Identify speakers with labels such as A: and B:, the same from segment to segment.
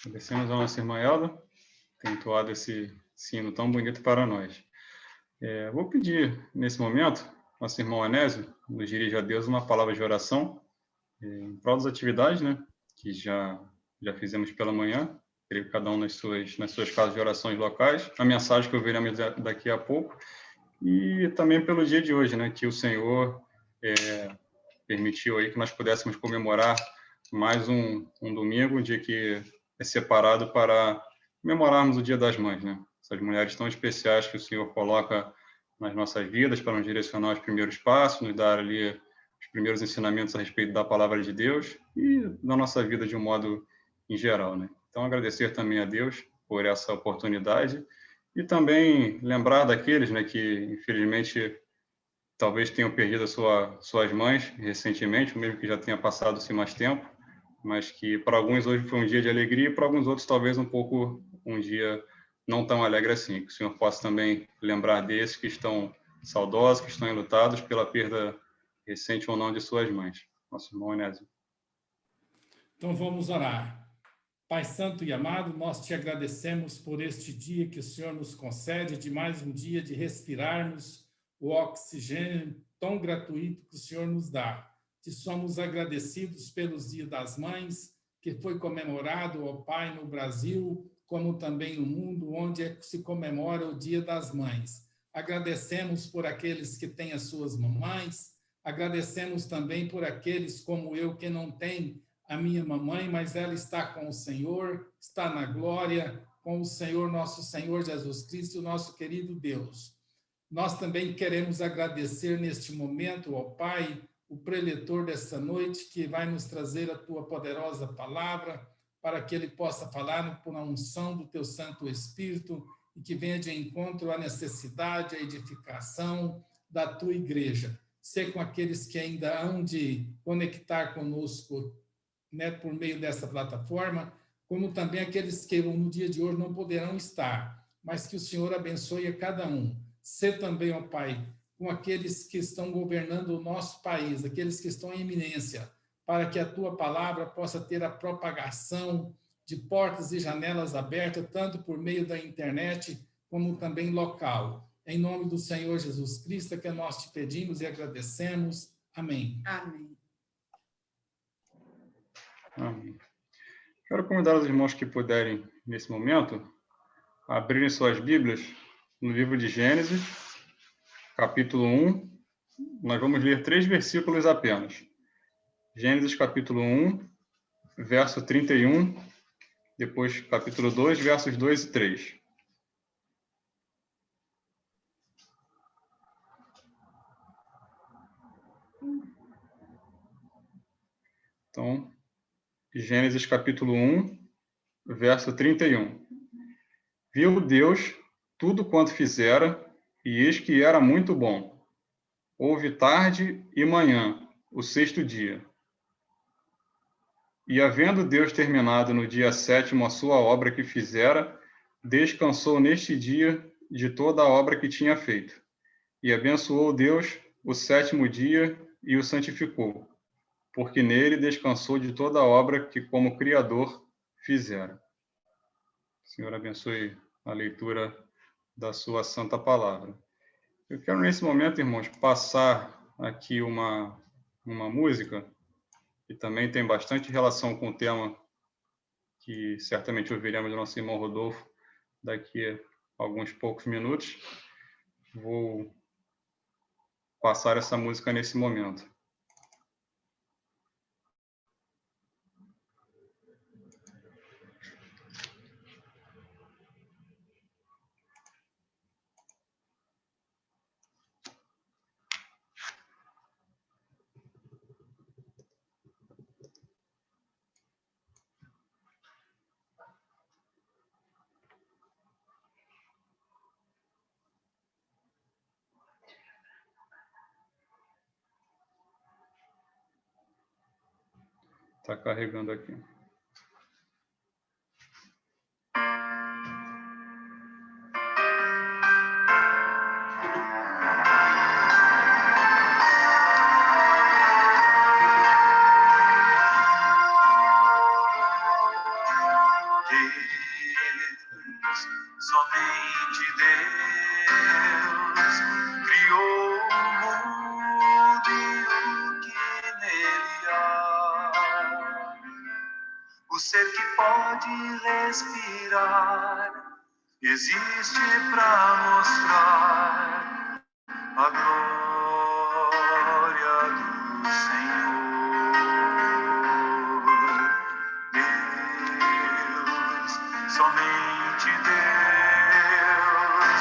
A: Agradecemos ao nosso irmã Elda, que tem entoado esse sino tão bonito para nós. Vou pedir, nesse momento, nosso irmão Anésio nos dirige a Deus uma palavra de oração em prol das atividades, né, que já fizemos pela manhã, creio que cada um nas suas casas de orações locais, a mensagem que ouviremos daqui a pouco, e também pelo dia de hoje, né, que o Senhor permitiu aí que nós pudéssemos comemorar mais um domingo, um dia que é separado para comemorarmos o Dia das Mães, né? Essas mulheres tão especiais que o Senhor coloca nas nossas vidas para nos direcionar os primeiros passos, nos dar ali os primeiros ensinamentos a respeito da palavra de Deus e da nossa vida de um modo em geral, né? Então, agradecer também a Deus por essa oportunidade e também lembrar daqueles, né, que infelizmente talvez tenham perdido suas mães recentemente, mesmo que já tenha passado-se mais tempo, mas que para alguns hoje foi um dia de alegria e para alguns outros talvez um dia não tão alegre assim. Que o Senhor possa também lembrar desses que estão saudosos, que estão enlutados pela perda recente ou não de suas mães. Nosso irmão Onésio.
B: Então vamos orar. Pai Santo e amado, nós te agradecemos por este dia que o Senhor nos concede, de mais um dia de respirarmos o oxigênio tão gratuito que o Senhor nos dá. Te somos agradecidos pelos Dia das Mães, que foi comemorado, ó Pai, no Brasil, como também no mundo, onde se comemora o Dia das Mães. Agradecemos por aqueles que têm as suas mamães, agradecemos também por aqueles como eu que não têm a minha mamãe, mas ela está com o Senhor, está na glória, com o Senhor, nosso Senhor Jesus Cristo, nosso querido Deus. Nós também queremos agradecer neste momento ao Pai, o preletor desta noite, que vai nos trazer a tua poderosa palavra, para que ele possa falar por a unção do teu Santo Espírito e que venha de encontro à necessidade, à edificação da tua igreja. Ser com aqueles que ainda hão de conectar conosco, né, por meio dessa plataforma, como também aqueles que no dia de hoje não poderão estar, mas que o Senhor abençoe a cada um. Ser também, ó Pai, com aqueles que estão governando o nosso país, aqueles que estão em eminência, para que a tua palavra possa ter a propagação de portas e janelas abertas, tanto por meio da internet, como também local. Em nome do Senhor Jesus Cristo, que nós te pedimos e agradecemos. Amém.
C: Amém.
A: Amém. Quero convidar os irmãos que puderem, nesse momento, a abrirem suas Bíblias no livro de Gênesis, capítulo 1. Nós vamos ler 3 versículos apenas. Gênesis, capítulo 1, verso 31, depois capítulo 2, versos 2 e 3. Então, Gênesis capítulo 1, verso 31. Viu Deus tudo quanto fizera, e eis que era muito bom. Houve tarde e manhã, o 6º dia. E havendo Deus terminado no dia 7º a sua obra que fizera, descansou neste dia de toda a obra que tinha feito. E abençoou Deus o 7º dia e o santificou, porque nele descansou de toda a obra que como Criador fizera. Senhor, abençoe a leitura da sua santa palavra. Eu quero, nesse momento, irmãos, passar aqui uma música que também tem bastante relação com o tema que certamente ouviremos do nosso irmão Rodolfo daqui a alguns poucos minutos. Vou passar essa música nesse momento. Está carregando aqui.
C: Somente Deus criou o mundo e o que nele há. O ser que pode respirar existe para mostrar a glória do Senhor. Deus, somente Deus,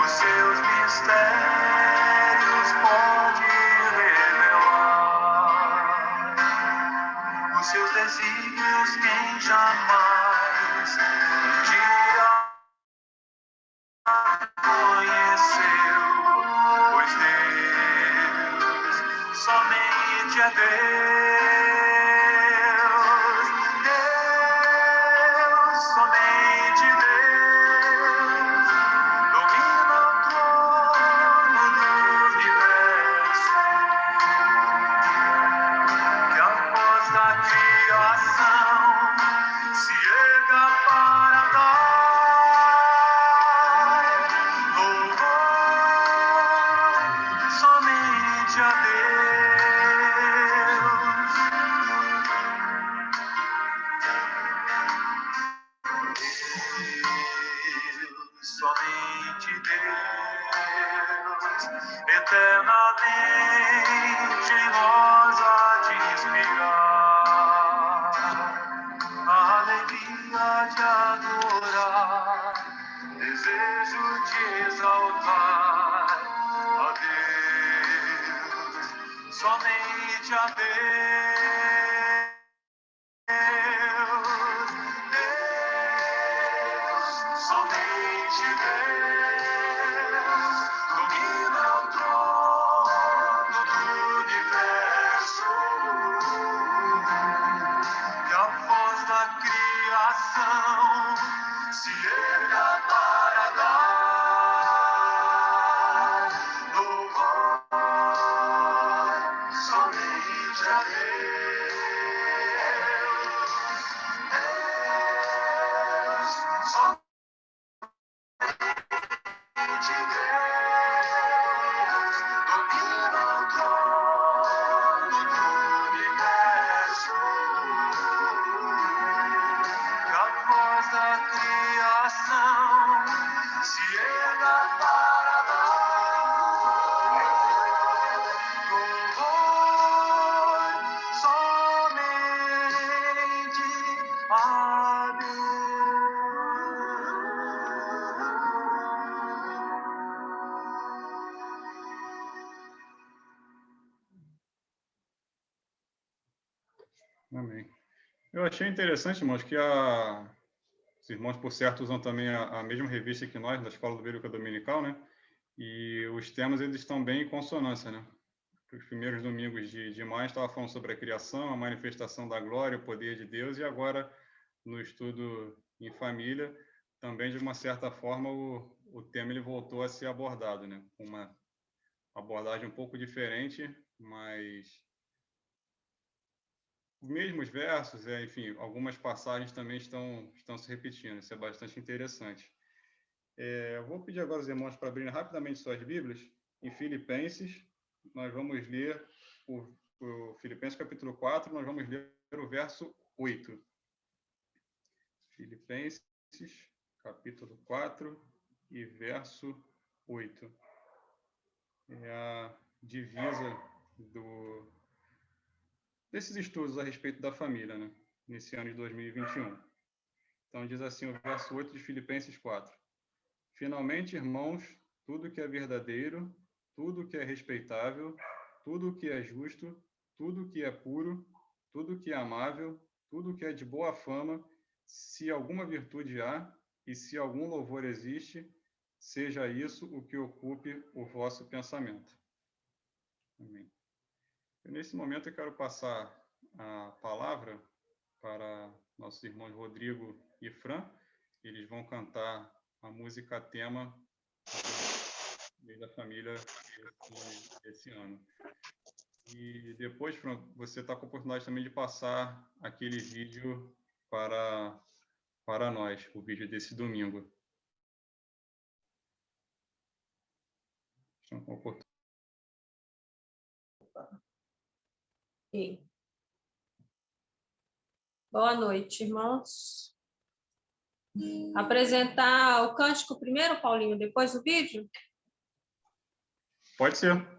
C: os seus mistérios pode revelar. Os seus desígnios quem jamais um dia conheceu, pois Deus somente é Deus. Deus, somente Deus, domina o trono do universo, que após a criação se erga para dar louvor somente a Deus. Deus, somente Deus, eternamente em nós há de inspirar a alegria de adorar, desejo de exaltar a Deus, somente a Deus. Deus, somente Deus, domina o trono do universo, que a voz da criação se erga para dar louvor somente a Deus. Deus, somente Deus, domina o trono do universo, que a voz da criação se erga para dar louvor somente a
A: Amém. Eu achei interessante, irmãos, que os irmãos, por certo, usam também a mesma revista que nós, da Escola Bíblica Dominical, né? E os temas, eles estão bem em consonância, né? Os primeiros domingos de maio estava falando sobre a criação, a manifestação da glória, o poder de Deus, e agora, no estudo em família, também, de uma certa forma, o tema ele voltou a ser abordado, né? Com uma abordagem um pouco diferente, mas os mesmos versos, enfim, algumas passagens também estão se repetindo. Isso é bastante interessante. Eu vou pedir agora aos irmãos para abrirem rapidamente suas Bíblias em Filipenses. Nós vamos ler o Filipenses capítulo 4, nós vamos ler o verso 8. Filipenses capítulo 4 e verso 8. É a divisa desses estudos a respeito da família, né? Nesse ano de 2021. Então, diz assim o verso 8 de Filipenses 4. Finalmente, irmãos, tudo que é verdadeiro, tudo que é respeitável, tudo que é justo, tudo que é puro, tudo que é amável, tudo que é de boa fama, se alguma virtude há e se algum louvor existe, seja isso o que ocupe o vosso pensamento. Amém. Nesse momento, eu quero passar a palavra para nossos irmãos Rodrigo e Fran. Eles vão cantar a música tema da família esse ano. E depois, Fran, você está com a oportunidade também de passar aquele vídeo para nós, o vídeo desse domingo.
D: Ok. Boa noite, irmãos. Apresentar o cântico primeiro, Paulinho, depois o vídeo?
A: Pode ser.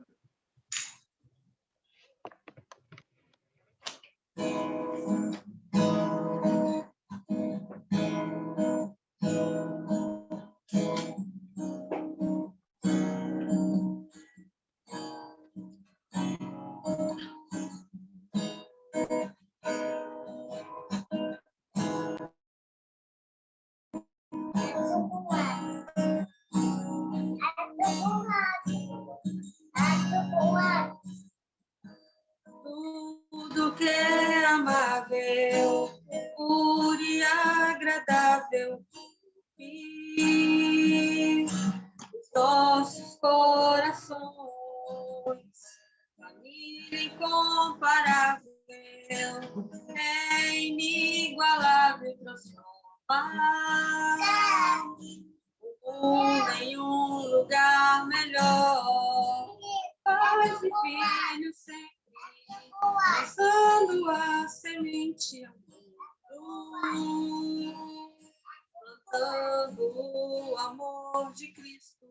D: Tudo que é amável, puro e agradável, e os nossos corações, família incomparável, é inigualável, transformar o mundo em um lugar melhor, pais e filhos sempre lançando a semente, plantando o amor de Cristo,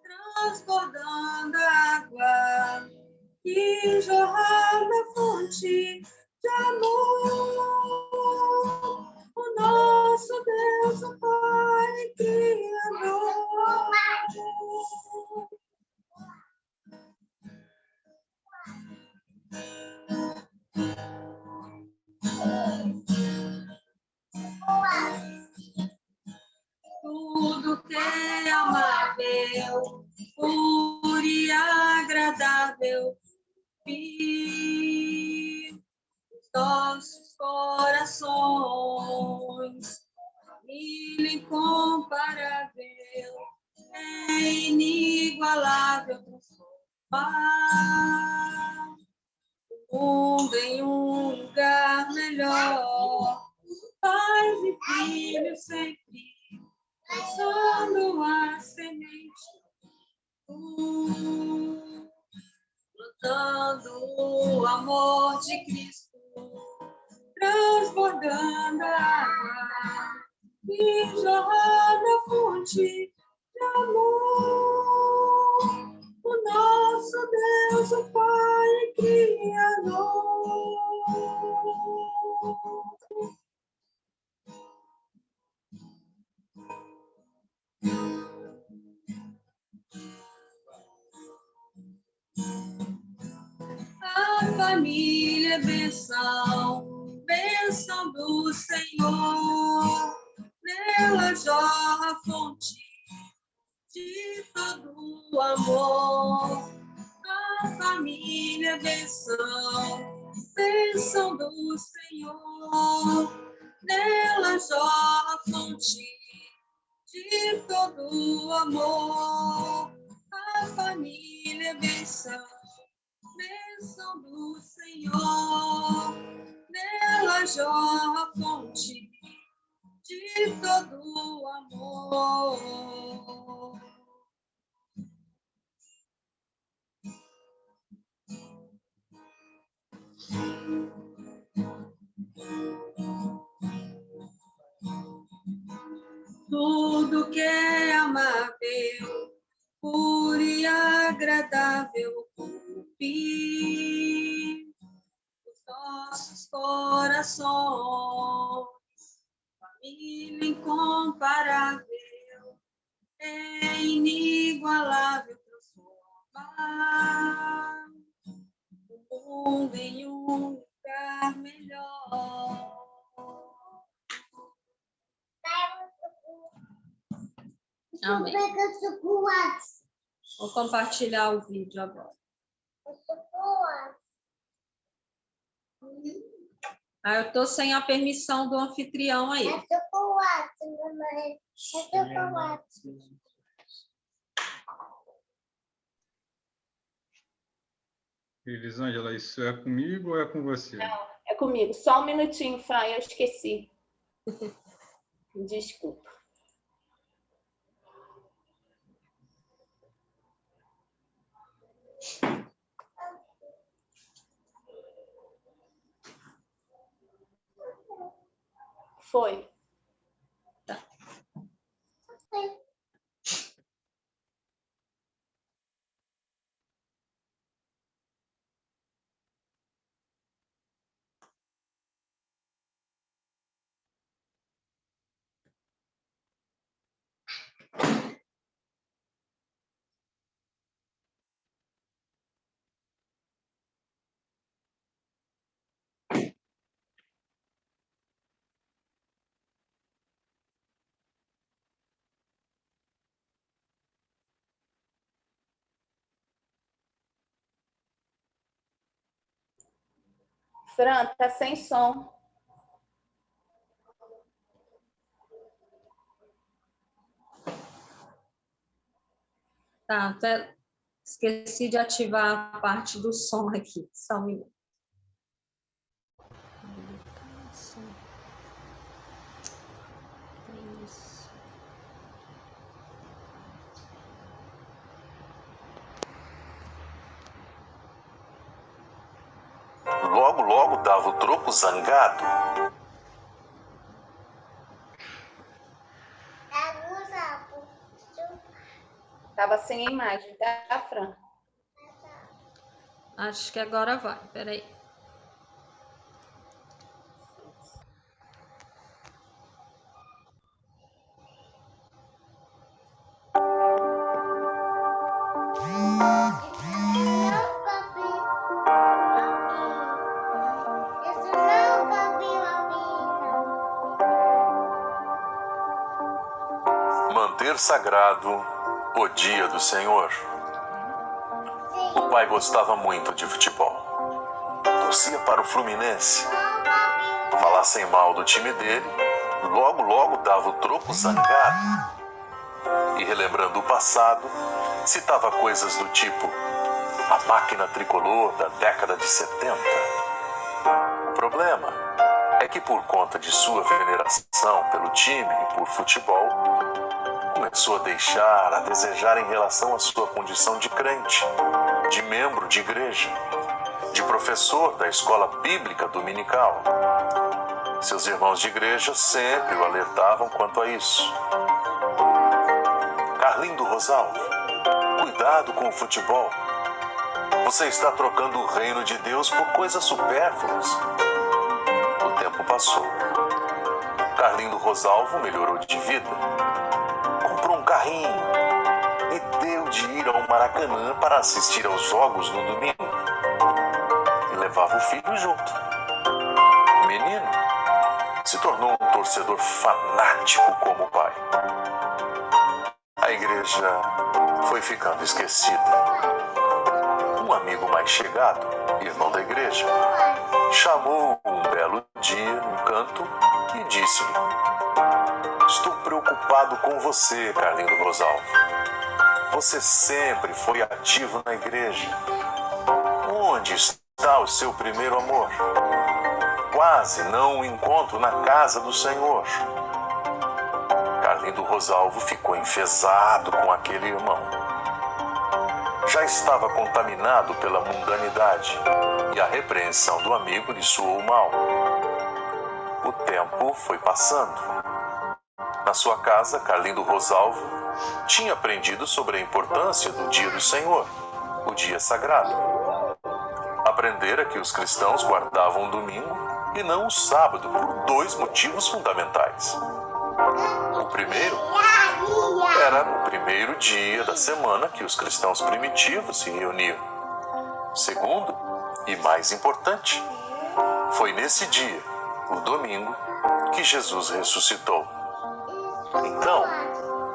D: transbordando a água e jorrar na fonte de amor. O nosso Deus, o Pai Criador. Tudo que é amável, puro e agradável, e os nossos corações, família incomparável, é inigualável, transformar o mundo em um lugar melhor, pais e filhos sempre lançando a semente, plantando o amor de Cristo, transbordando a água e jorrando a fonte de amor. O nosso Deus, o Pai Criador. A família é bênção, bênção do Senhor. Nela jorra a fonte de todo o amor. A família é bênção, bênção do Senhor. Nela jorra a fonte de todo o amor. A família é bênção, bênção do Senhor, nela jorra a fonte de todo o amor. Tudo que é amável, puro e agradável, cumprir os nossos corações, família incomparável, é inigualável, transformar o mundo em um lugar melhor. Amém. Vou compartilhar o vídeo agora. Eu estou sem a permissão do anfitrião aí.
A: Elisângela, isso é comigo ou é com você?
E: Não, é comigo. Só um minutinho, Fai, eu esqueci. Desculpa. Foi. Fran, tá sem som.
D: Tá, até esqueci de ativar a parte do som aqui. Só um minuto. Isso.
F: Logo, logo dava o troco zangado.
E: Tava sem a imagem, tá, Fran?
D: Acho que agora vai. Peraí.
F: Manter sagrado o dia do Senhor. O pai gostava muito de futebol. Torcia para o Fluminense. Falassem mal do time dele, logo, logo dava o troco zangado. E relembrando o passado, citava coisas do tipo a máquina tricolor da década de 70. O problema é que por conta de sua veneração pelo time e por futebol, começou a deixar a desejar em relação à sua condição de crente, de membro de igreja, de professor da escola bíblica dominical. Seus irmãos de igreja sempre o alertavam quanto a isso. Carlindo Rosalvo, cuidado com o futebol. Você está trocando o reino de Deus por coisas supérfluas. O tempo passou. Carlindo Rosalvo melhorou de vida. Comprou um carrinho e deu de ir ao Maracanã para assistir aos jogos no domingo. E levava o filho junto. O menino se tornou um torcedor fanático como o pai. A igreja foi ficando esquecida. Um amigo mais chegado, irmão da igreja, chamou-o um belo dia num canto e disse-lhe: estou preocupado com você, Carlindo Rosalvo. Você sempre foi ativo na igreja. Onde está o seu primeiro amor? Quase não o encontro na casa do Senhor. Carlindo Rosalvo ficou enfesado com aquele irmão. Já estava contaminado pela mundanidade e a repreensão do amigo lhe soou mal. O tempo foi passando. Na sua casa, Carlindo Rosalvo tinha aprendido sobre a importância do dia do Senhor, o dia sagrado. Aprendera que os cristãos guardavam o domingo e não o sábado por dois motivos fundamentais. O primeiro era no primeiro dia da semana que os cristãos primitivos se reuniam. Segundo, e mais importante, foi nesse dia, o domingo, que Jesus ressuscitou. Então,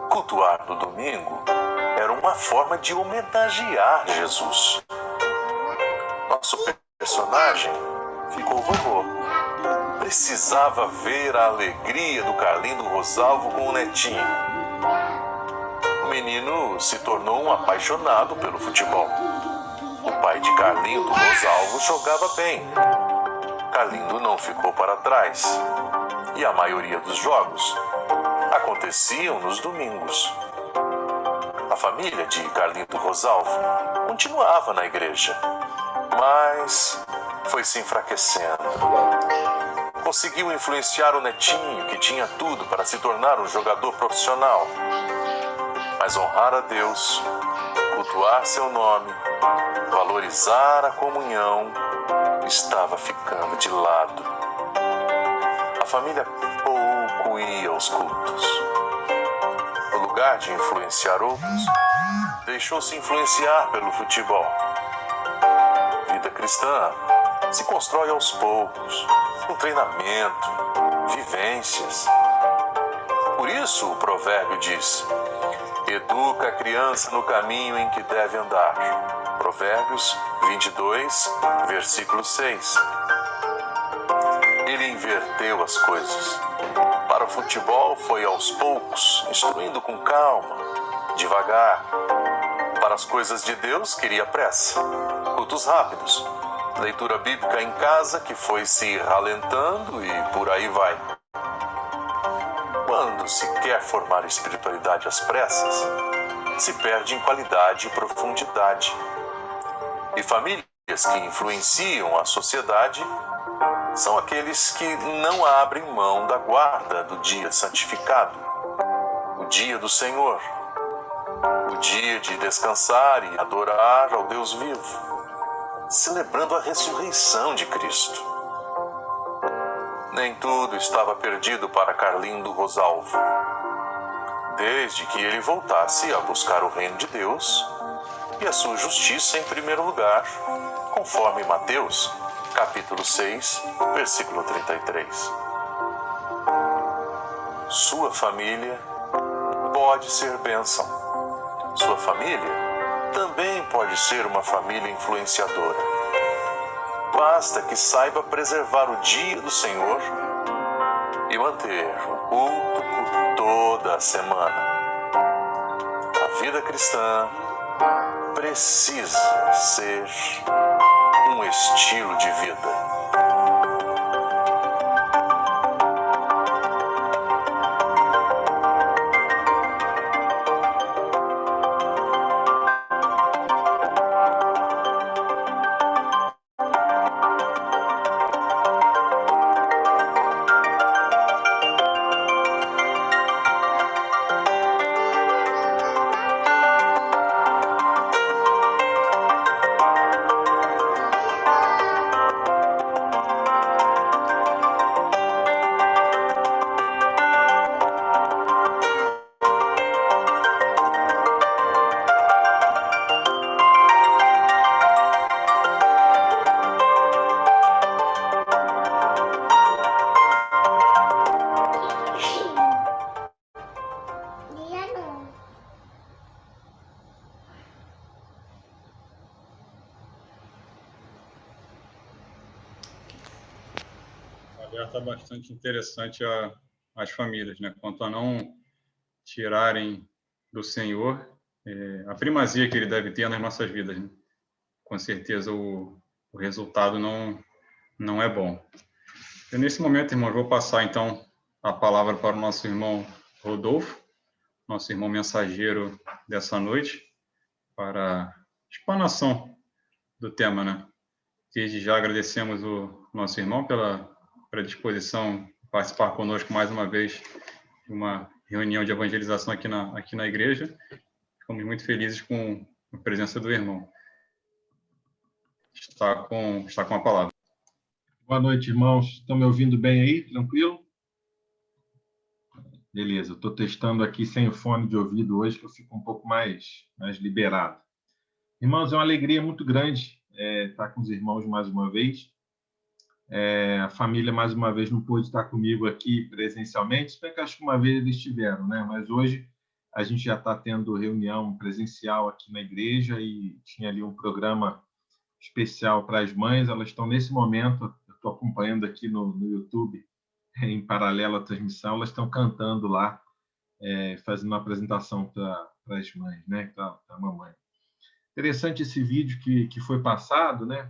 F: cultuar no domingo era uma forma de homenagear Jesus. Nosso personagem ficou vovô. Precisava ver a alegria do Carlindo Rosalvo com o netinho. O menino se tornou um apaixonado pelo futebol. O pai de Carlindo Rosalvo jogava bem. Carlindo não ficou para trás. E a maioria dos jogos aconteciam nos domingos. A família de Carlindo Rosalvo continuava na igreja, mas foi se enfraquecendo. Conseguiu influenciar o netinho, que tinha tudo para se tornar um jogador profissional. Mas honrar a Deus, cultuar seu nome, valorizar a comunhão, estava ficando de lado. A família pouco ia aos cultos. No lugar de influenciar outros, deixou-se influenciar pelo futebol. Vida cristã se constrói aos poucos, com treinamento, vivências. Por isso o provérbio diz: educa a criança no caminho em que deve andar. Provérbios 22, versículo 6. Ele inverteu as coisas. Para o futebol foi aos poucos, instruindo com calma, devagar. Para as coisas de Deus queria pressa, cultos rápidos, leitura bíblica em casa que foi se ralentando e por aí vai. Quando se quer formar espiritualidade às pressas, se perde em qualidade e profundidade. E famílias que influenciam a sociedade são aqueles que não abrem mão da guarda do dia santificado, o dia do Senhor, o dia de descansar e adorar ao Deus vivo, celebrando a ressurreição de Cristo. Nem tudo estava perdido para Carlindo Rosalvo, desde que ele voltasse a buscar o reino de Deus e a sua justiça em primeiro lugar, conforme Mateus, capítulo 6, versículo 33. Sua família pode ser bênção. Sua família também pode ser uma família influenciadora. Basta que saiba preservar o dia do Senhor e manter o culto por toda a semana. A vida cristã precisa ser um estilo de vida.
A: Está bastante interessante as famílias, né? Quanto a não tirarem do Senhor a primazia que Ele deve ter nas nossas vidas, né? Com certeza o resultado não é bom. Eu, nesse momento, irmãos, vou passar então a palavra para o nosso irmão Rodolfo, nosso irmão mensageiro dessa noite, para a explanação do tema, né? Desde já agradecemos o nosso irmão pela predisposição de participar conosco mais uma vez de uma reunião de evangelização aqui na igreja. Ficamos muito felizes com a presença do irmão. Está com a palavra.
G: Boa noite, irmãos. Estão me ouvindo bem aí? Tranquilo? Beleza, estou testando aqui sem o fone de ouvido hoje, que eu fico um pouco mais liberado. Irmãos, é uma alegria muito grande estar com os irmãos mais uma vez. A família, mais uma vez, não pôde estar comigo aqui presencialmente, se bem que acho que uma vez eles estiveram, né? Mas hoje a gente já está tendo reunião presencial aqui na igreja e tinha ali um programa especial para as mães. Elas estão, nesse momento, eu estou acompanhando aqui no YouTube, em paralelo à transmissão, elas estão cantando lá, fazendo uma apresentação para as mães, né? Para a mamãe. Interessante esse vídeo que foi passado, né?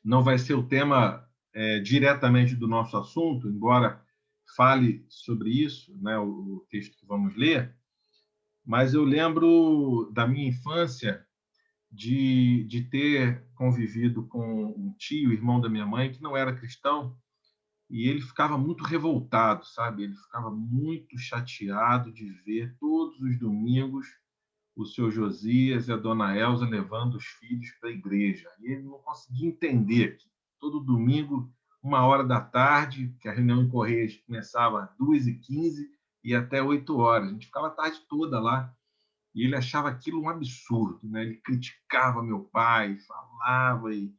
G: Não vai ser o tema diretamente do nosso assunto, embora fale sobre isso, né, o texto que vamos ler, mas eu lembro da minha infância de ter convivido com um tio, irmão da minha mãe, que não era cristão, e ele ficava muito revoltado, sabe? Ele ficava muito chateado de ver todos os domingos o seu Josias e a dona Elza levando os filhos para a igreja. E ele não conseguia entender que todo domingo, 1h da tarde, que a reunião em Correios começava às 2h15 e até 8h. A gente ficava a tarde toda lá. E ele achava aquilo um absurdo, né? Ele criticava meu pai, falava, e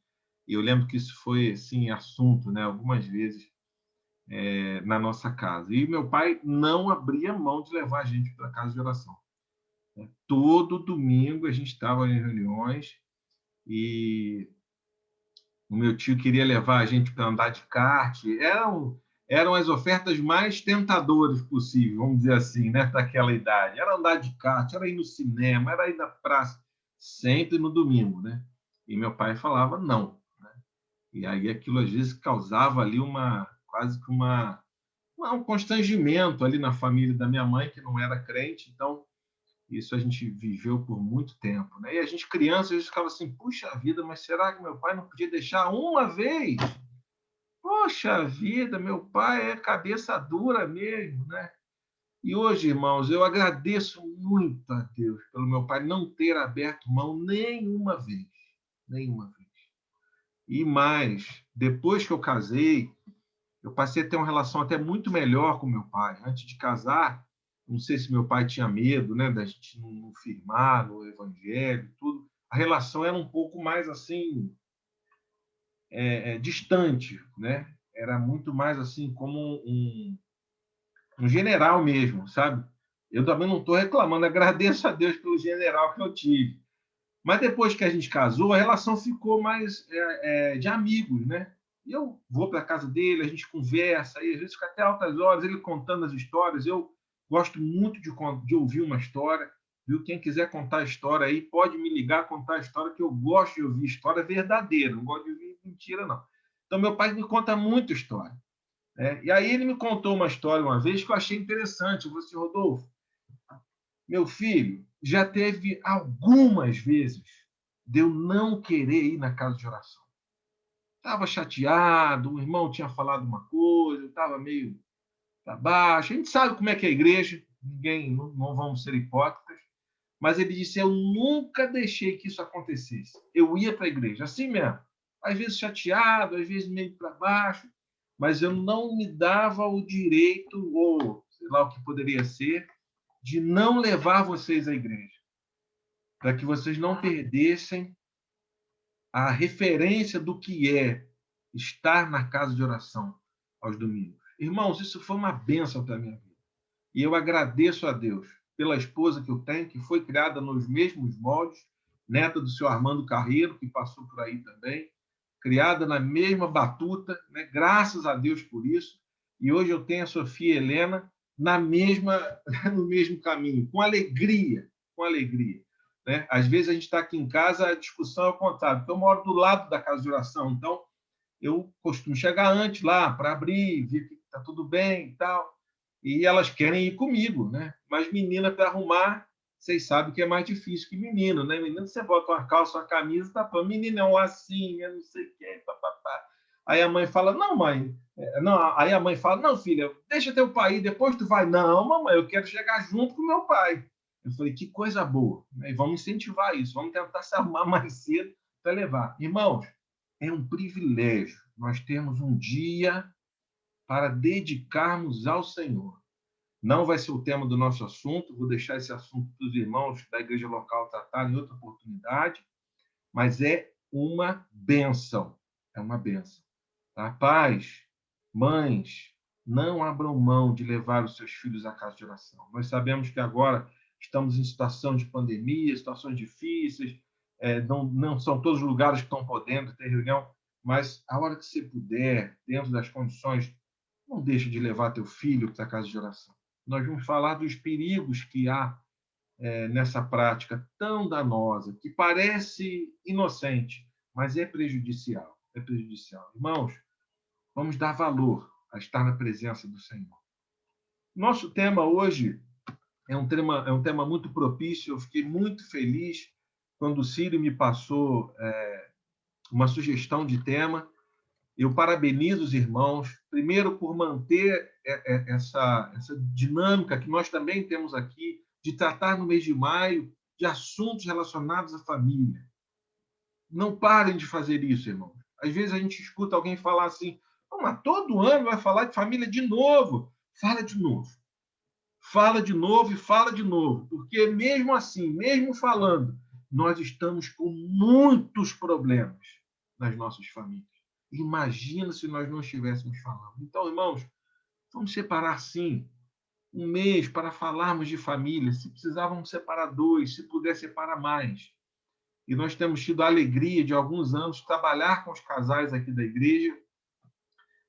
G: eu lembro que isso foi assim, assunto, né? Algumas vezes na nossa casa. E meu pai não abria mão de levar a gente para a casa de oração. Todo domingo a gente estava em reuniões e o meu tio queria levar a gente para andar de kart. Eram as ofertas mais tentadoras possíveis, vamos dizer assim, né, daquela idade. Era andar de kart, era ir no cinema, era ir na praça, sempre no domingo, né? E meu pai falava não, né? E aí aquilo às vezes causava ali quase que um constrangimento ali na família da minha mãe, que não era crente. Então isso a gente viveu por muito tempo, né? E a gente, criança, a gente ficava assim, puxa vida, mas será que meu pai não podia deixar uma vez? Poxa vida, meu pai é cabeça dura mesmo, né? E hoje, irmãos, eu agradeço muito a Deus pelo meu pai não ter aberto mão nenhuma vez. Nenhuma vez. E mais, depois que eu casei, eu passei a ter uma relação até muito melhor com meu pai. Antes de casar, não sei se meu pai tinha medo, né, da gente não firmar no evangelho, tudo. A relação era um pouco mais assim distante, né? Era muito mais assim como um general mesmo, sabe? Eu também não estou reclamando, agradeço a Deus pelo general que eu tive. Mas depois que a gente casou, a relação ficou mais de amigos, né? E eu vou para a casa dele, a gente conversa, e às vezes fica até altas horas, ele contando as histórias. Eu gosto muito de ouvir uma história, viu? Quem quiser contar a história aí, pode me ligar, contar a história, que eu gosto de ouvir história verdadeira, não gosto de ouvir mentira, não. Então, meu pai me conta muita história, né? E aí ele me contou uma história uma vez que eu achei interessante. Eu falei assim, Rodolfo, meu filho, já teve algumas vezes de eu não querer ir na casa de oração. Estava chateado, o irmão tinha falado uma coisa, eu estava meio para baixo. A gente sabe como é que é a igreja, não vamos ser hipócritas, mas ele disse, eu nunca deixei que isso acontecesse. Eu ia para a igreja, assim mesmo, às vezes chateado, às vezes meio para baixo, mas eu não me dava o direito, ou sei lá o que poderia ser, de não levar vocês à igreja, para que vocês não perdessem a referência do que é estar na casa de oração aos domingos. Irmãos, isso foi uma bênção para a minha vida. E eu agradeço a Deus pela esposa que eu tenho, que foi criada nos mesmos moldes, neta do senhor Armando Carreiro, que passou por aí também, criada na mesma batuta, né? Graças a Deus por isso. E hoje eu tenho a Sofia Helena no mesmo caminho, com alegria, com alegria. Né? Às vezes a gente está aqui em casa, a discussão é ao contrário, porque eu moro do lado da casa de oração, então eu costumo chegar antes lá para abrir, ver que está tudo bem e tal, e elas querem ir comigo, né? Mas menina, para arrumar, vocês sabem que é mais difícil que menino, né? Menino, você bota uma calça, uma camisa, tá pronto. Menino é um assim, é não sei o quê, papapá. Aí a mãe fala, não, mãe, não. Aí a mãe fala, não, filha, deixa teu pai ir, depois tu vai. Não, mamãe, eu quero chegar junto com meu pai. Eu falei, que coisa boa. E vamos incentivar isso, vamos tentar se arrumar mais cedo para levar. Irmãos, é um privilégio nós termos um dia para dedicarmos ao Senhor. Não vai ser o tema do nosso assunto, vou deixar esse assunto para os irmãos da igreja local tratarem em outra oportunidade, mas é uma bênção, é uma bênção. Tá? Pais, mães, não abram mão de levar os seus filhos à casa de oração. Nós sabemos que agora estamos em situação de pandemia, situações difíceis, não são todos os lugares que estão podendo ter reunião, mas a hora que você puder, dentro das condições, não deixe de levar teu filho para a casa de oração. Nós vamos falar dos perigos que há nessa prática tão danosa, que parece inocente, mas é prejudicial. É prejudicial. Irmãos, vamos dar valor a estar na presença do Senhor. Nosso tema hoje é um tema muito propício. Eu fiquei muito feliz quando o Círio me passou uma sugestão de tema. Eu parabenizo os irmãos, primeiro, por manter essa dinâmica que nós também temos aqui, de tratar no mês de maio de assuntos relacionados à família. Não parem de fazer isso, irmãos. Às vezes a gente escuta alguém falar assim, mas todo ano vai falar de família de novo. Fala de novo. Fala de novo e fala de novo. Porque mesmo assim, mesmo falando, nós estamos com muitos problemas nas nossas famílias. Imagina se nós não estivéssemos falando. Então, irmãos, vamos separar, sim, um mês para falarmos de família. Se precisar, vamos separar 2, se puder, separar mais. E nós temos tido a alegria de, alguns anos, trabalhar com os casais aqui da igreja.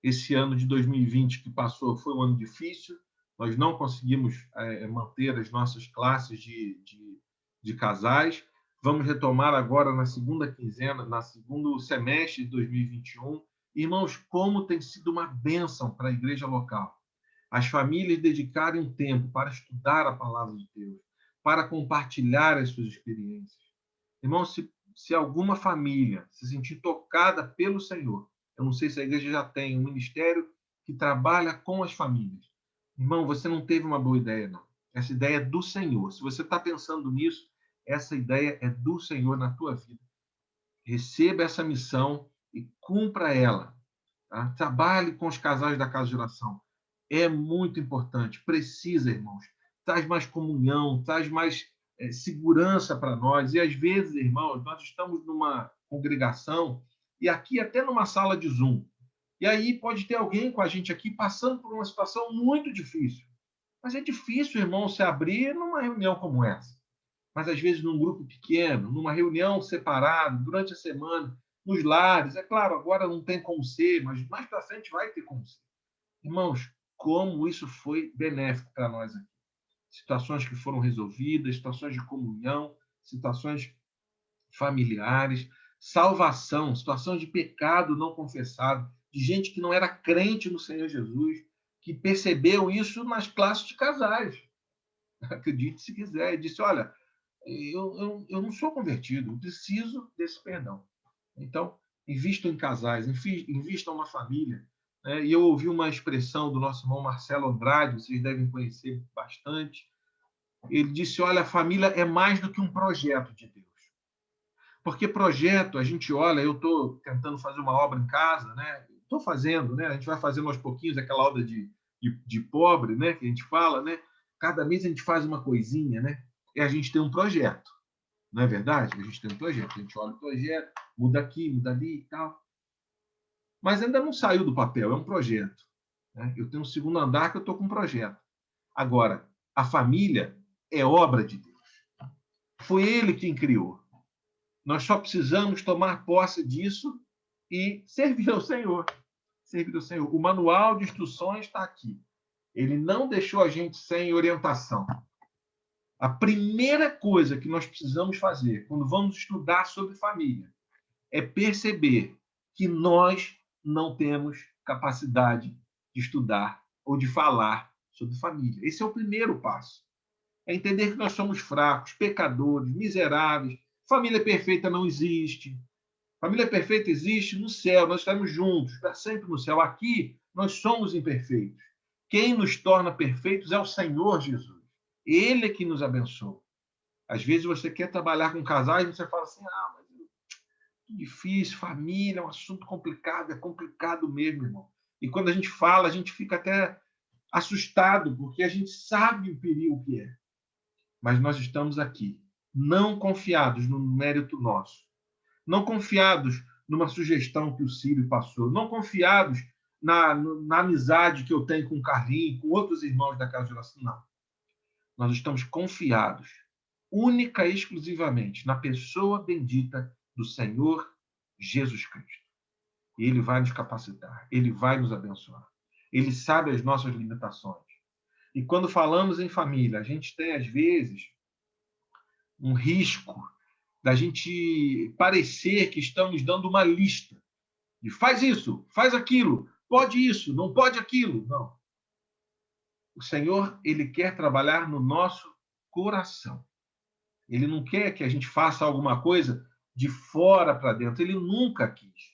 G: Esse ano de 2020 que passou foi um ano difícil. Nós não conseguimos manter as nossas classes de casais. Vamos retomar agora na segunda quinzena, no segundo semestre de 2021. Irmãos, como tem sido uma bênção para a igreja local. As famílias dedicarem um tempo para estudar a palavra de Deus, para compartilhar as suas experiências. Irmãos, se alguma família se sentir tocada pelo Senhor, eu não sei se a igreja já tem um ministério que trabalha com as famílias. Irmão, você não teve uma boa ideia, não. Essa ideia é do Senhor. Se você está pensando nisso, essa ideia é do Senhor na tua vida. Receba essa missão e cumpra ela. Tá? Trabalhe com os casais da Casa de Oração. É muito importante. Precisa, irmãos. Traz mais comunhão, traz mais segurança para nós. E às vezes, irmãos, nós estamos numa congregação e aqui até numa sala de Zoom. E aí pode ter alguém com a gente aqui passando por uma situação muito difícil. Mas é difícil, irmão, se abrir numa reunião como essa. Mas, às vezes, num grupo pequeno, numa reunião separada, durante a semana, nos lares. É claro, agora não tem como ser, mas mais para frente vai ter como ser. Irmãos, como isso foi benéfico para nós aqui. Situações que foram resolvidas, situações de comunhão, situações familiares, salvação, situações de pecado não confessado, de gente que não era crente no Senhor Jesus, que percebeu isso nas classes de casais. Acredite se quiser. E disse, olha, eu não sou convertido, eu preciso desse perdão. Então, invistam em casais, invistam na família. E eu ouvi uma expressão do nosso irmão Marcelo Andrade, vocês devem conhecer bastante. Ele disse, olha, a família é mais do que um projeto de Deus. Porque projeto, a gente olha, eu estou tentando fazer uma obra em casa, né? Estou fazendo, né? A gente vai fazendo aos pouquinhos aquela obra de pobre, né? Que a gente fala, né? Cada mês a gente faz uma coisinha, né? E a gente tem um projeto, não é verdade? A gente tem um projeto, a gente olha o projeto, muda aqui, muda ali e tal. Mas ainda não saiu do papel, é um projeto. Né? Eu tenho um segundo andar que eu estou com um projeto. Agora, a família é obra de Deus. Foi Ele quem criou. Nós só precisamos tomar posse disso e servir ao Senhor. Servir ao Senhor. O manual de instruções está aqui. Ele não deixou a gente sem orientação. A primeira coisa que nós precisamos fazer quando vamos estudar sobre família é perceber que nós não temos capacidade de estudar ou de falar sobre família. Esse é o primeiro passo. É entender que nós somos fracos, pecadores, miseráveis. Família perfeita não existe. Família perfeita existe no céu. Nós estamos juntos, para sempre no céu. Aqui, nós somos imperfeitos. Quem nos torna perfeitos é o Senhor Jesus. Ele é que nos abençoa. Às vezes você quer trabalhar com casais e você fala assim, mas que difícil, família é um assunto complicado, é complicado mesmo, irmão. E quando a gente fala, a gente fica até assustado, porque a gente sabe o perigo que é. Mas nós estamos aqui, não confiados no mérito nosso, não confiados numa sugestão que o Círio passou, não confiados na amizade que eu tenho com o Carlinhos, com outros irmãos da Casa de Oração, não. Nós estamos confiados, única e exclusivamente, na pessoa bendita do Senhor Jesus Cristo. E Ele vai nos capacitar, Ele vai nos abençoar. Ele sabe as nossas limitações. E quando falamos em família, a gente tem, às vezes, um risco da gente parecer que estamos dando uma lista de faz isso, faz aquilo, pode isso, não pode aquilo. Não. O Senhor, ele quer trabalhar no nosso coração. Ele não quer que a gente faça alguma coisa de fora para dentro. Ele nunca quis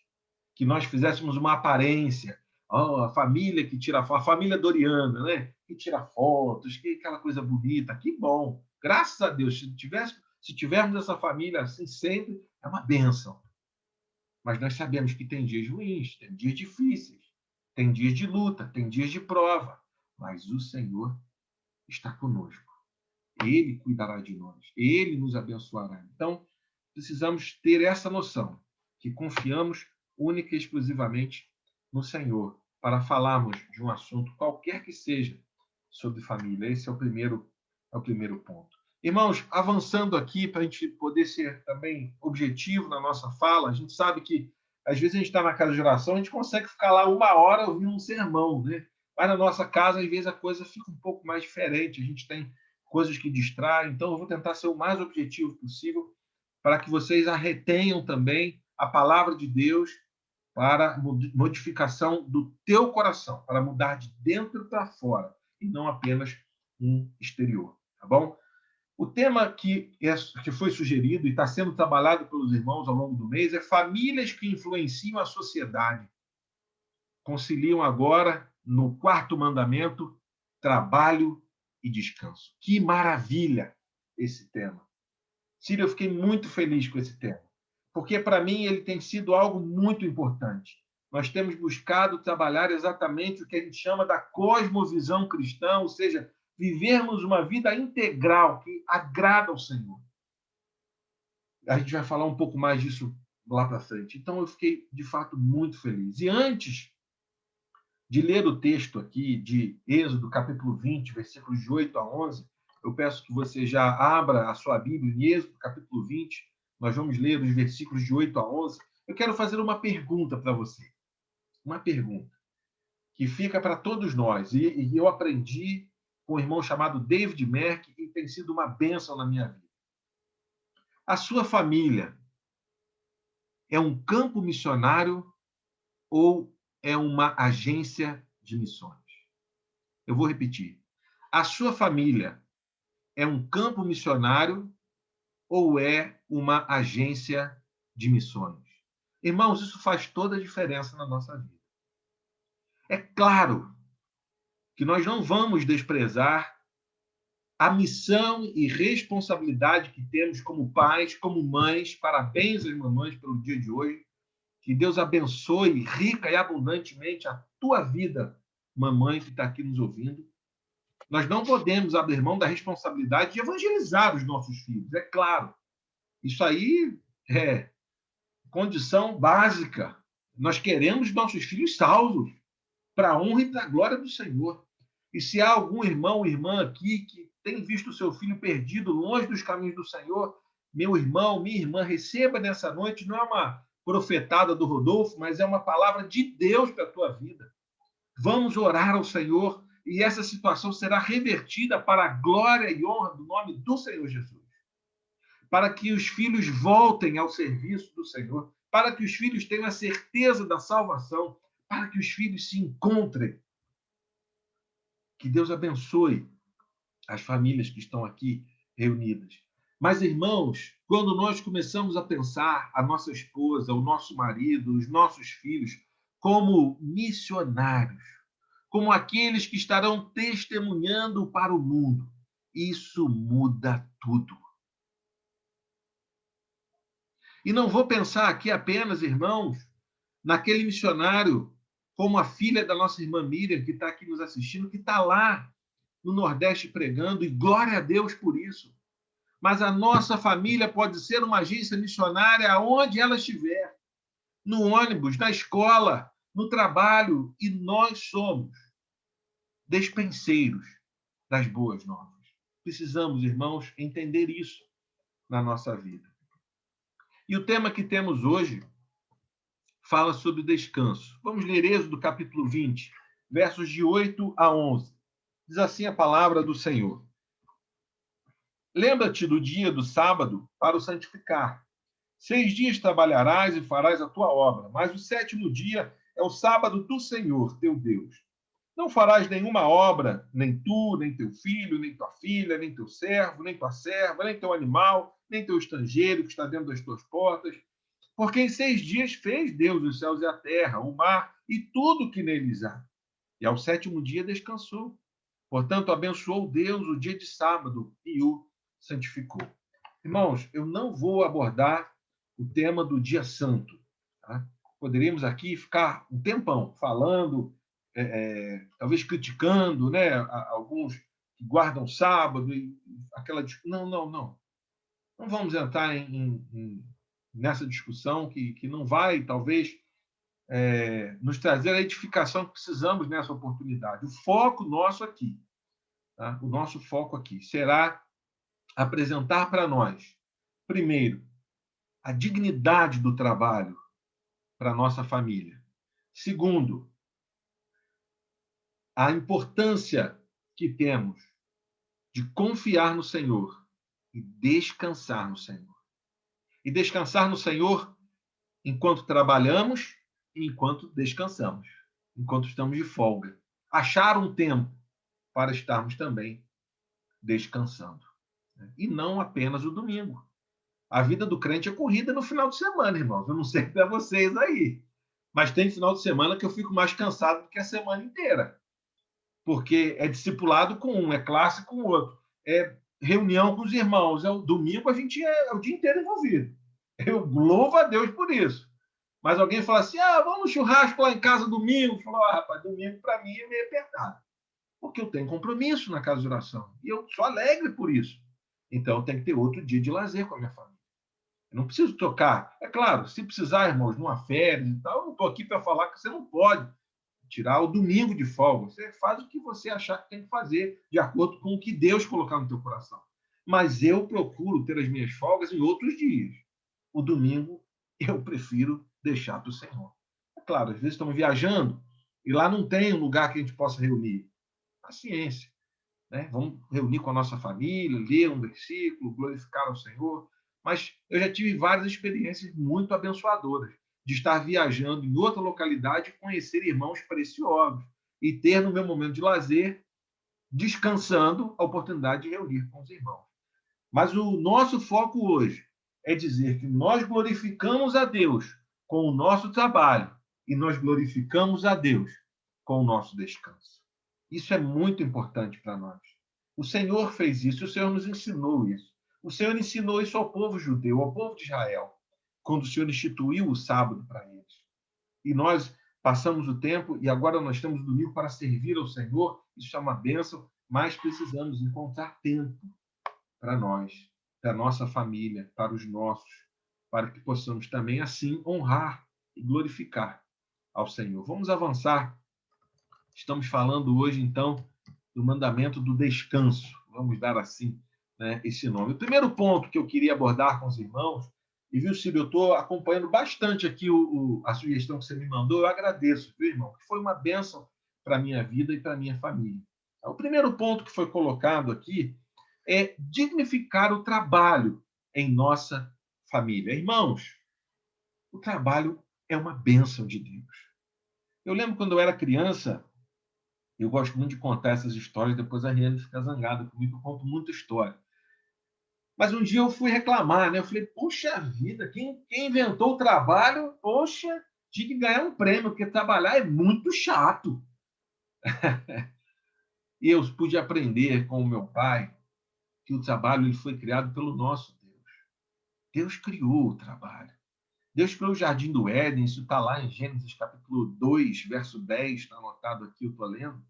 G: que nós fizéssemos uma aparência. Oh, a família que tira foto, a família Doriana, né? Que tira fotos, que aquela coisa bonita. Que bom. Graças a Deus, se tivermos essa família assim sempre, é uma bênção. Mas nós sabemos que tem dias ruins, tem dias difíceis, tem dias de luta, tem dias de prova. Mas o Senhor está conosco. Ele cuidará de nós. Ele nos abençoará. Então, precisamos ter essa noção, que confiamos única e exclusivamente no Senhor, para falarmos de um assunto qualquer que seja sobre família. Esse é o primeiro ponto. Irmãos, avançando aqui, para a gente poder ser também objetivo na nossa fala, a gente sabe que, às vezes, a gente está na casa de oração, a gente consegue ficar lá 1 hora ouvindo um sermão, né? Mas na nossa casa, às vezes, a coisa fica um pouco mais diferente, a gente tem coisas que distraem, então eu vou tentar ser o mais objetivo possível para que vocês a retenham também a palavra de Deus para modificação do teu coração, para mudar de dentro para fora, e não apenas um exterior, tá bom? O tema que foi sugerido e está sendo trabalhado pelos irmãos ao longo do mês é famílias que influenciam a sociedade. Conciliam agora, no 4º mandamento, trabalho e descanso. Que maravilha esse tema. Círio, eu fiquei muito feliz com esse tema, porque para mim ele tem sido algo muito importante. Nós temos buscado trabalhar exatamente o que a gente chama da cosmovisão cristã, ou seja, vivermos uma vida integral que agrada ao Senhor. A gente vai falar um pouco mais disso lá para frente. Então eu fiquei, de fato, muito feliz. E antes de ler o texto aqui de Êxodo, capítulo 20, versículos de 8 a 11, eu peço que você já abra a sua Bíblia em Êxodo, capítulo 20. Nós vamos ler os versículos de 8 a 11. Eu quero fazer uma pergunta para você. Uma pergunta que fica para todos nós. E eu aprendi com um irmão chamado David Merck e tem sido uma bênção na minha vida. A sua família é um campo missionário ou é uma agência de missões? Eu vou repetir. A sua família é um campo missionário ou é uma agência de missões? Irmãos, isso faz toda a diferença na nossa vida. É claro que nós não vamos desprezar a missão e responsabilidade que temos como pais, como mães. Parabéns às mamães pelo dia de hoje. Que Deus abençoe rica e abundantemente a tua vida, mamãe que está aqui nos ouvindo. Nós não podemos abrir mão da responsabilidade de evangelizar os nossos filhos, é claro. Isso aí é condição básica. Nós queremos nossos filhos salvos, para a honra e para a glória do Senhor. E se há algum irmão ou irmã aqui que tem visto o seu filho perdido longe dos caminhos do Senhor, meu irmão, minha irmã, receba nessa noite, não é uma profetada do Rodolfo, mas é uma palavra de Deus para a tua vida. Vamos orar ao Senhor e essa situação será revertida para a glória e honra do nome do Senhor Jesus. Para que os filhos voltem ao serviço do Senhor, para que os filhos tenham a certeza da salvação, para que os filhos se encontrem. Que Deus abençoe as famílias que estão aqui reunidas. Mas, irmãos, quando nós começamos a pensar a nossa esposa, o nosso marido, os nossos filhos como missionários, como aqueles que estarão testemunhando para o mundo, isso muda tudo. E não vou pensar aqui apenas, irmãos, naquele missionário como a filha da nossa irmã Miriam, que está aqui nos assistindo, que está lá no Nordeste pregando, e glória a Deus por isso. Mas a nossa família pode ser uma agência missionária aonde ela estiver, no ônibus, na escola, no trabalho, e nós somos despenseiros das boas novas. Precisamos, irmãos, entender isso na nossa vida. E o tema que temos hoje fala sobre descanso. Vamos ler Êxodo capítulo 20, versos de 8 a 11. Diz assim a palavra do Senhor. Lembra-te do dia do sábado para o santificar. 6 dias trabalharás e farás a tua obra, mas o 7º dia é o sábado do Senhor, teu Deus. Não farás nenhuma obra, nem tu, nem teu filho, nem tua filha, nem teu servo, nem tua serva, nem teu animal, nem teu estrangeiro que está dentro das tuas portas. Porque em 6 dias fez Deus os céus e a terra, o mar e tudo que neles há. E ao 7º dia descansou. Portanto, abençoou Deus o dia de sábado e o santificou. Irmãos, eu não vou abordar o tema do dia santo. Tá? Poderíamos aqui ficar um tempão falando, talvez criticando, né, alguns que guardam sábado e aquela discussão. Não vamos entrar nessa discussão que não vai, talvez, nos trazer a edificação que precisamos nessa oportunidade. O foco nosso aqui, tá? O nosso foco aqui será apresentar para nós, primeiro, a dignidade do trabalho para a nossa família. Segundo, a importância que temos de confiar no Senhor e descansar no Senhor. E descansar no Senhor enquanto trabalhamos e enquanto descansamos, enquanto estamos de folga. Achar um tempo para estarmos também descansando. E não apenas o domingo. A vida do crente é corrida no final de semana, irmãos. Eu não sei para vocês aí, mas tem final de semana que eu fico mais cansado do que a semana inteira. Porque é discipulado com um, é classe com o outro, é reunião com os irmãos. É o domingo, a gente é o dia inteiro envolvido. Eu louvo a Deus por isso. Mas alguém fala assim, vamos no churrasco lá em casa domingo. Falou, rapaz, domingo para mim é meio apertado. Porque eu tenho compromisso na casa de oração. E eu sou alegre por isso. Então, eu tenho que ter outro dia de lazer com a minha família. Eu não preciso tocar. É claro, se precisar, irmãos, numa férias e tal, eu não estou aqui para falar que você não pode tirar o domingo de folga. Você faz o que você achar que tem que fazer, de acordo com o que Deus colocar no teu coração. Mas eu procuro ter as minhas folgas em outros dias. O domingo, eu prefiro deixar para o Senhor. É claro, às vezes estamos viajando e lá não tem um lugar que a gente possa reunir. Paciência. Né? Vamos reunir com a nossa família, ler um versículo, glorificar ao Senhor. Mas eu já tive várias experiências muito abençoadoras de estar viajando em outra localidade e conhecer irmãos preciosos e ter, no meu momento de lazer, descansando, a oportunidade de reunir com os irmãos. Mas o nosso foco hoje é dizer que nós glorificamos a Deus com o nosso trabalho e nós glorificamos a Deus com o nosso descanso. Isso é muito importante para nós. O Senhor fez isso, o Senhor nos ensinou isso. O Senhor ensinou isso ao povo judeu, ao povo de Israel, quando o Senhor instituiu o sábado para eles. E nós passamos o tempo e agora nós temos o domingo para servir ao Senhor. Isso é uma bênção, mas precisamos encontrar tempo para nós, para a nossa família, para os nossos, para que possamos também assim honrar e glorificar ao Senhor. Vamos avançar. Estamos falando hoje, então, do mandamento do descanso. Vamos dar assim, né, esse nome. O primeiro ponto que eu queria abordar com os irmãos, e viu, Silvio, eu estou acompanhando bastante aqui a sugestão que você me mandou, eu agradeço, viu, irmão? Que foi uma bênção para a minha vida e para a minha família. O primeiro ponto que foi colocado aqui é dignificar o trabalho em nossa família. Irmãos, o trabalho é uma bênção de Deus. Eu lembro quando eu era criança, eu gosto muito de contar essas histórias, depois a Riane fica zangada comigo, eu conto muita história. Mas um dia eu fui reclamar, né? Eu falei, poxa vida, quem inventou o trabalho, poxa, tinha que ganhar um prêmio, porque trabalhar é muito chato. E eu pude aprender com o meu pai que o trabalho ele foi criado pelo nosso Deus. Deus criou o trabalho. Deus criou o Jardim do Éden, isso está lá em Gênesis capítulo 2, verso 10, está anotado aqui, eu estou lendo.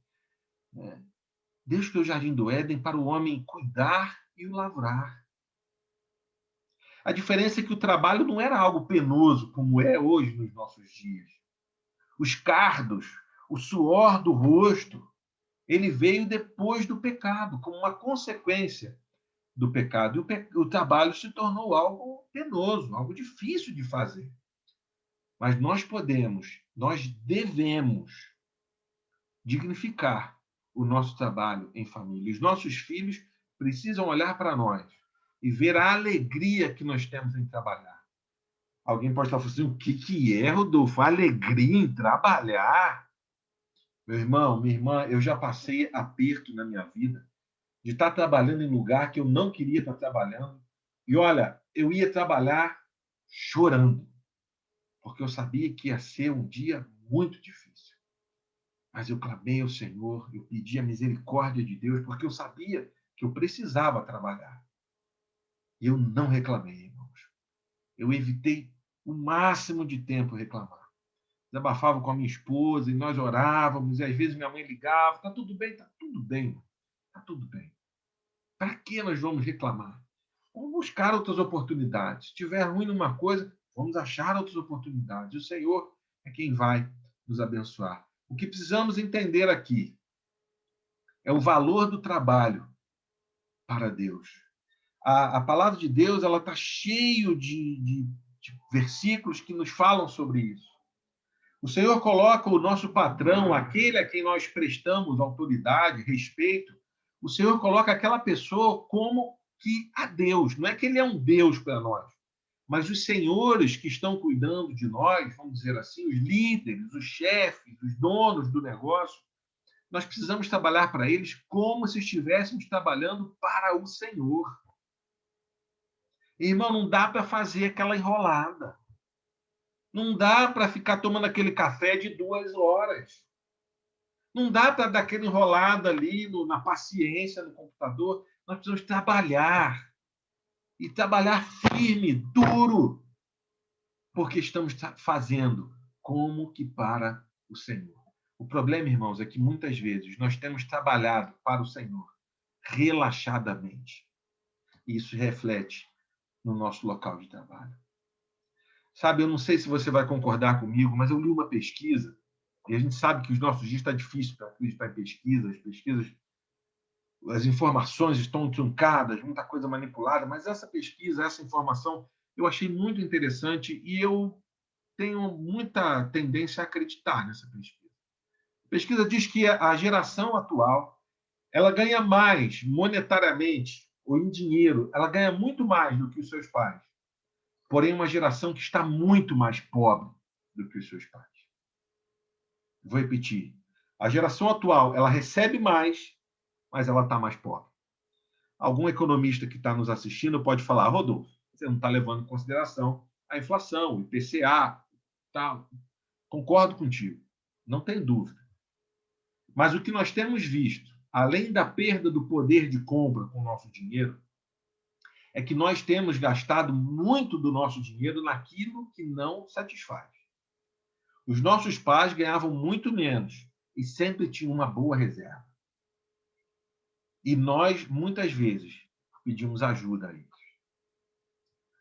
G: Deus criou o Jardim do Éden para o homem cuidar e o lavrar. A diferença é que o trabalho não era algo penoso, como é hoje nos nossos dias. Os cardos, o suor do rosto, ele veio depois do pecado, como uma consequência do pecado. E o trabalho se tornou algo penoso, algo difícil de fazer. Mas nós devemos dignificar o nosso trabalho em família. Os nossos filhos precisam olhar para nós e ver a alegria que nós temos em trabalhar. Alguém pode estar falando assim, o que é, Rodolfo? Alegria em trabalhar? Meu irmão, minha irmã, eu já passei aperto na minha vida de estar trabalhando em lugar que eu não queria estar trabalhando. E olha, eu ia trabalhar chorando, porque eu sabia que ia ser um dia muito difícil. Mas eu clamei ao Senhor, eu pedi a misericórdia de Deus, porque eu sabia que eu precisava trabalhar. E eu não reclamei, irmãos. Eu evitei o máximo de tempo reclamar. Desabafava com a minha esposa e nós orávamos, e às vezes minha mãe ligava, está tudo bem, está tudo bem, está tudo bem. Para que nós vamos reclamar? Vamos buscar outras oportunidades. Se estiver ruim numa coisa, vamos achar outras oportunidades. O Senhor é quem vai nos abençoar. O que precisamos entender aqui é o valor do trabalho para Deus. A palavra de Deus ela está cheio de versículos que nos falam sobre isso. O Senhor coloca o nosso patrão, aquele a quem nós prestamos autoridade, respeito, o Senhor coloca aquela pessoa como que a Deus. Não é que ele é um Deus para nós, mas os senhores que estão cuidando de nós, vamos dizer assim, os líderes, os chefes, os donos do negócio, nós precisamos trabalhar para eles como se estivéssemos trabalhando para o Senhor. Irmão, não dá para fazer aquela enrolada. Não dá para ficar tomando aquele café de 2 horas. Não dá para dar aquela enrolada ali na paciência, no computador. Nós precisamos trabalhar. E trabalhar firme, duro. Porque estamos fazendo como que para o Senhor. O problema, irmãos, é que muitas vezes nós temos trabalhado para o Senhor relaxadamente. E isso reflete no nosso local de trabalho. Sabe, eu não sei se você vai concordar comigo, mas eu li uma pesquisa, e a gente sabe que os nossos dias está difícil para acreditar em pesquisas, as informações estão truncadas, muita coisa manipulada, mas essa pesquisa, essa informação, eu achei muito interessante e eu tenho muita tendência a acreditar nessa pesquisa. A pesquisa diz que a geração atual, ela ganha mais monetariamente, ou em dinheiro, ela ganha muito mais do que os seus pais. Porém, uma geração que está muito mais pobre do que os seus pais. Vou repetir. A geração atual, ela recebe mais, mas ela está mais pobre. Algum economista que está nos assistindo pode falar, Rodolfo, você não está levando em consideração a inflação, o IPCA, tal. Concordo contigo, não tem dúvida. Mas o que nós temos visto, além da perda do poder de compra com o nosso dinheiro, é que nós temos gastado muito do nosso dinheiro naquilo que não satisfaz. Os nossos pais ganhavam muito menos e sempre tinham uma boa reserva. E nós, muitas vezes, pedimos ajuda a eles.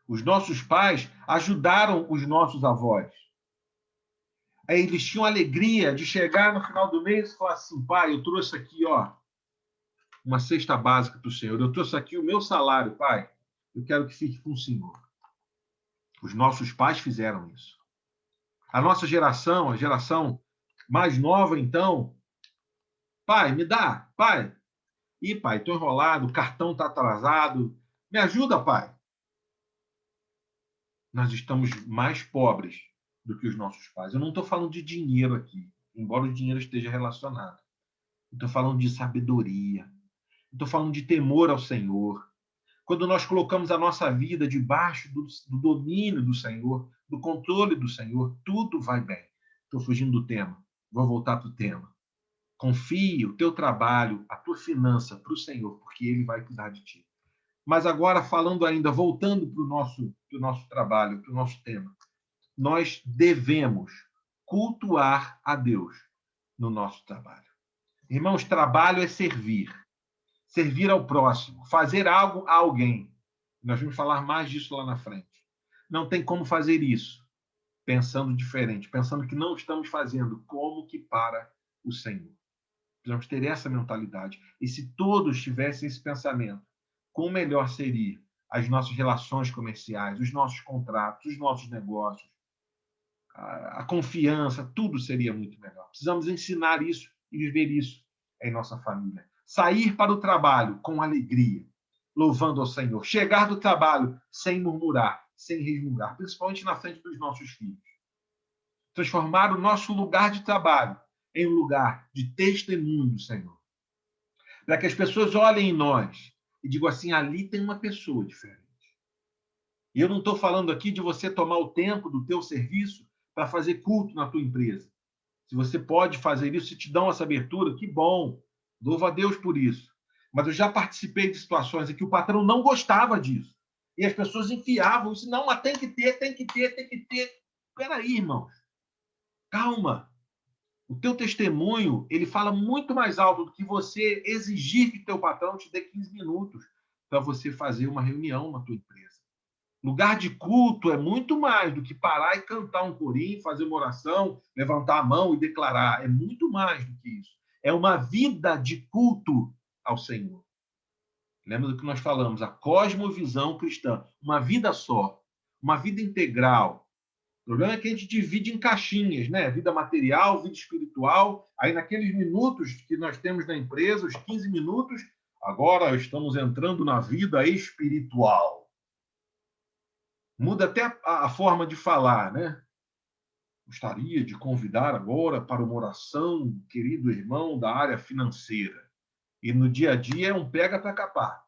G: Os nossos pais ajudaram os nossos avós. Aí eles tinham alegria de chegar no final do mês e falar assim, pai, eu trouxe aqui uma cesta básica para o Senhor, eu trouxe aqui o meu salário, pai. Eu quero que fique com o Senhor. Os nossos pais fizeram isso. A nossa geração, a geração mais nova, então, pai, me dá, pai. Ih, pai, estou enrolado, o cartão está atrasado. Me ajuda, pai. Nós estamos mais pobres do que os nossos pais. Eu não estou falando de dinheiro aqui, embora o dinheiro esteja relacionado. Estou falando de sabedoria. Estou falando de temor ao Senhor. Quando nós colocamos a nossa vida debaixo do domínio do Senhor, do controle do Senhor, tudo vai bem. Estou fugindo do tema. Vou voltar para o tema. Confie o teu trabalho, a tua finança para o Senhor, porque Ele vai cuidar de ti. Mas agora, falando ainda, voltando para o nosso trabalho, para o nosso tema, nós devemos cultuar a Deus no nosso trabalho. Irmãos, trabalho é servir. Servir ao próximo, fazer algo a alguém. Nós vamos falar mais disso lá na frente. Não tem como fazer isso pensando diferente, pensando que não estamos fazendo como que para o Senhor. Precisamos ter essa mentalidade. E se todos tivessem esse pensamento, quão melhor seria as nossas relações comerciais, os nossos contratos, os nossos negócios, a confiança, tudo seria muito melhor. Precisamos ensinar isso e viver isso em nossa família. Sair para o trabalho com alegria, louvando ao Senhor. Chegar do trabalho sem murmurar, sem resmungar, principalmente na frente dos nossos filhos. Transformar o nosso lugar de trabalho em um lugar de testemunho do Senhor. Para que as pessoas olhem em nós e digam assim, ali tem uma pessoa diferente. E eu não estou falando aqui de você tomar o tempo do teu serviço para fazer culto na tua empresa. Se você pode fazer isso, se te dão essa abertura, que bom. Louvo a Deus por isso. Mas eu já participei de situações em que o patrão não gostava disso. E as pessoas enfiavam isso. Não, mas tem que ter, tem que ter, tem que ter. Espera aí, irmãos. Calma. O teu testemunho, ele fala muito mais alto do que você exigir que teu patrão te dê 15 minutos para você fazer uma reunião na tua empresa. Lugar de culto é muito mais do que parar e cantar um corinho, fazer uma oração, levantar a mão e declarar. É muito mais do que isso. É uma vida de culto ao Senhor. Lembra do que nós falamos? A cosmovisão cristã. Uma vida só. Uma vida integral. O problema é que a gente divide em caixinhas, né? Vida material, vida espiritual. Aí, naqueles minutos que nós temos na empresa, os 15 minutos, agora estamos entrando na vida espiritual. Muda até a forma de falar, né? Gostaria de convidar agora para uma oração, querido irmão da área financeira. E no dia a dia é um pega para capar.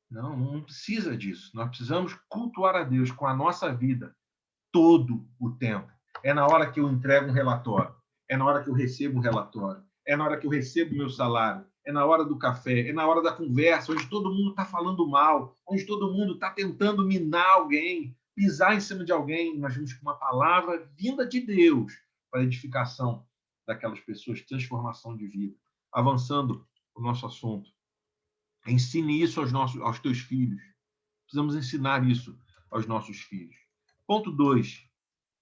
G: Não precisa disso. Nós precisamos cultuar a Deus com a nossa vida todo o tempo. É na hora que eu entrego um relatório. É na hora que eu recebo um relatório. É na hora que eu recebo o meu salário. É na hora do café. É na hora da conversa, onde todo mundo está falando mal, onde todo mundo está tentando minar alguém, pisar em cima de alguém. Nós vimos com uma palavra vinda de Deus para a edificação daquelas pessoas, transformação de vida. Avançando o nosso assunto. Ensine isso aos teus filhos. Precisamos ensinar isso aos nossos filhos. Ponto 2.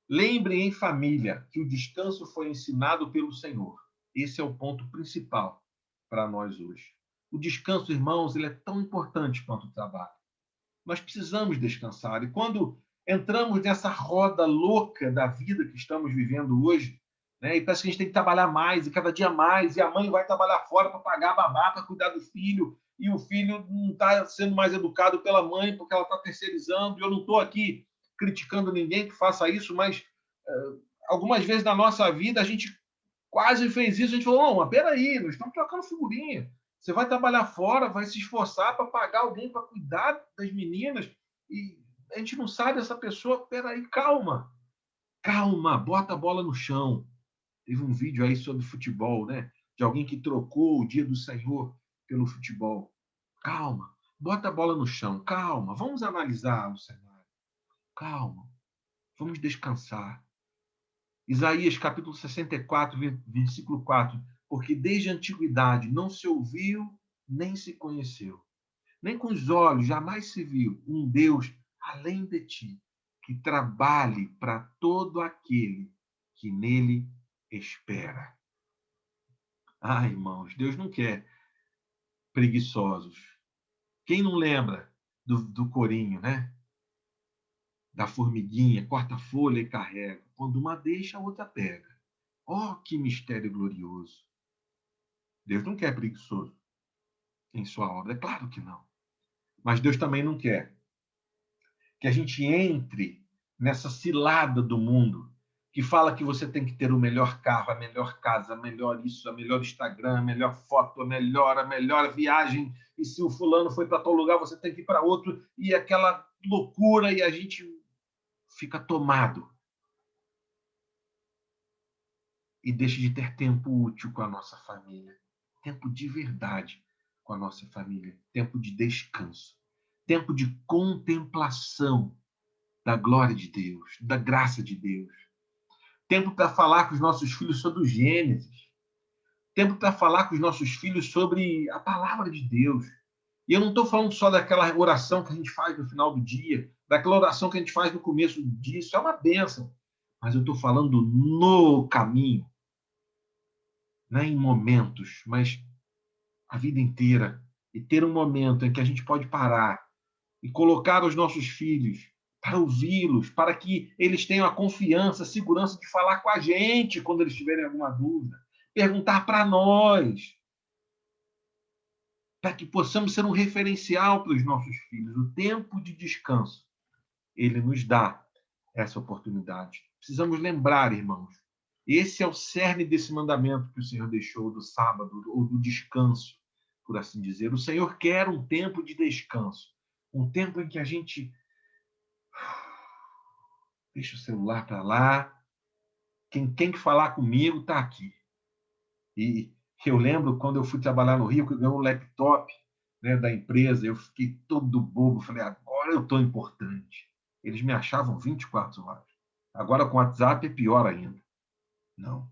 G: Lembre em família que o descanso foi ensinado pelo Senhor. Esse é o ponto principal para nós hoje. O descanso, irmãos, ele é tão importante quanto o trabalho. Nós precisamos descansar. E quando entramos nessa roda louca da vida que estamos vivendo hoje, né, e parece que a gente tem que trabalhar mais, e cada dia mais, e a mãe vai trabalhar fora para pagar a babá, para cuidar do filho, e o filho não está sendo mais educado pela mãe porque ela está terceirizando. E eu não estou aqui criticando ninguém que faça isso, mas algumas vezes na nossa vida a gente quase fez isso. A gente falou, não, mas peraí, nós estamos trocando figurinha. Você vai trabalhar fora, vai se esforçar para pagar alguém para cuidar das meninas e a gente não sabe essa pessoa. Peraí, calma. Calma, bota a bola no chão. Teve um vídeo aí sobre futebol, né? De alguém que trocou o dia do Senhor pelo futebol. Calma, bota a bola no chão. Calma, vamos analisar o cenário. Calma, vamos descansar. Isaías, capítulo 64, versículo 4. Porque desde a antiguidade não se ouviu, nem se conheceu. Nem com os olhos jamais se viu um Deus além de ti, que trabalhe para todo aquele que nele espera. Ah, irmãos, Deus não quer preguiçosos. Quem não lembra do corinho, né? Da formiguinha, corta a folha e carrega. Quando uma deixa, a outra pega. Oh, que mistério glorioso. Deus não quer preguiçoso em sua obra. É claro que não. Mas Deus também não quer que a gente entre nessa cilada do mundo que fala que você tem que ter o melhor carro, a melhor casa, a melhor isso, a melhor Instagram, a melhor foto, a melhor viagem. E se o fulano foi para tal lugar, você tem que ir para outro. E aquela loucura, e a gente fica tomado e deixa de ter tempo útil com a nossa família, tempo de verdade com a nossa família, tempo de descanso, tempo de contemplação da glória de Deus, da graça de Deus, tempo para falar com os nossos filhos sobre o Gênesis, tempo para falar com os nossos filhos sobre a palavra de Deus. E eu não estou falando só daquela oração que a gente faz no final do dia, daquela oração que a gente faz no começo do dia, isso é uma bênção. Mas eu estou falando no caminho, não em momentos, mas a vida inteira. E ter um momento em que a gente pode parar e colocar os nossos filhos para ouvi-los, para que eles tenham a confiança, a segurança de falar com a gente quando eles tiverem alguma dúvida, perguntar para nós, para que possamos ser um referencial para os nossos filhos. O tempo de descanso, ele nos dá essa oportunidade. Precisamos lembrar, irmãos, Esse é o cerne desse mandamento que o Senhor deixou do sábado, ou do descanso, por assim dizer. O Senhor quer um tempo de descanso, um tempo em que a gente deixa o celular para lá, quem tem que falar comigo está aqui. E eu lembro quando eu fui trabalhar no Rio, que eu ganhei um laptop, né, da empresa, eu fiquei todo bobo, falei, agora eu estou importante. Eles me achavam 24 horas. Agora com o WhatsApp é pior ainda. Não,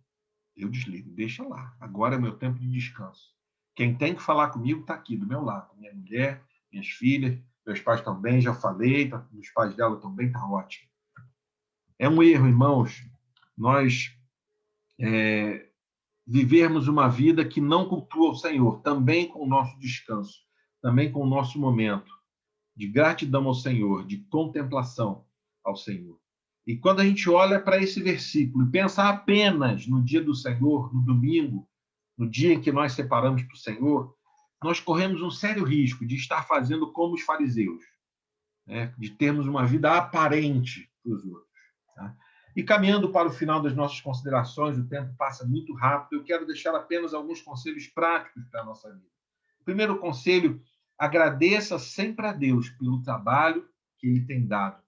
G: eu desligo, deixa lá. Agora é meu tempo de descanso. Quem tem que falar comigo está aqui, do meu lado. Minha mulher, minhas filhas, meus pais também, já falei, os pais dela também, está ótimo. É um erro, irmãos, nós vivermos uma vida que não cultua o Senhor, também com o nosso descanso, também com o nosso momento de gratidão ao Senhor, de contemplação ao Senhor. E quando a gente olha para esse versículo e pensa apenas no dia do Senhor, no domingo, no dia em que nós separamos para o Senhor, nós corremos um sério risco de estar fazendo como os fariseus, né? De termos uma vida aparente para os outros. Tá? E caminhando para o final das nossas considerações, o tempo passa muito rápido, eu quero deixar apenas alguns conselhos práticos para a nossa vida. Primeiro conselho, agradeça sempre a Deus pelo trabalho que Ele tem dado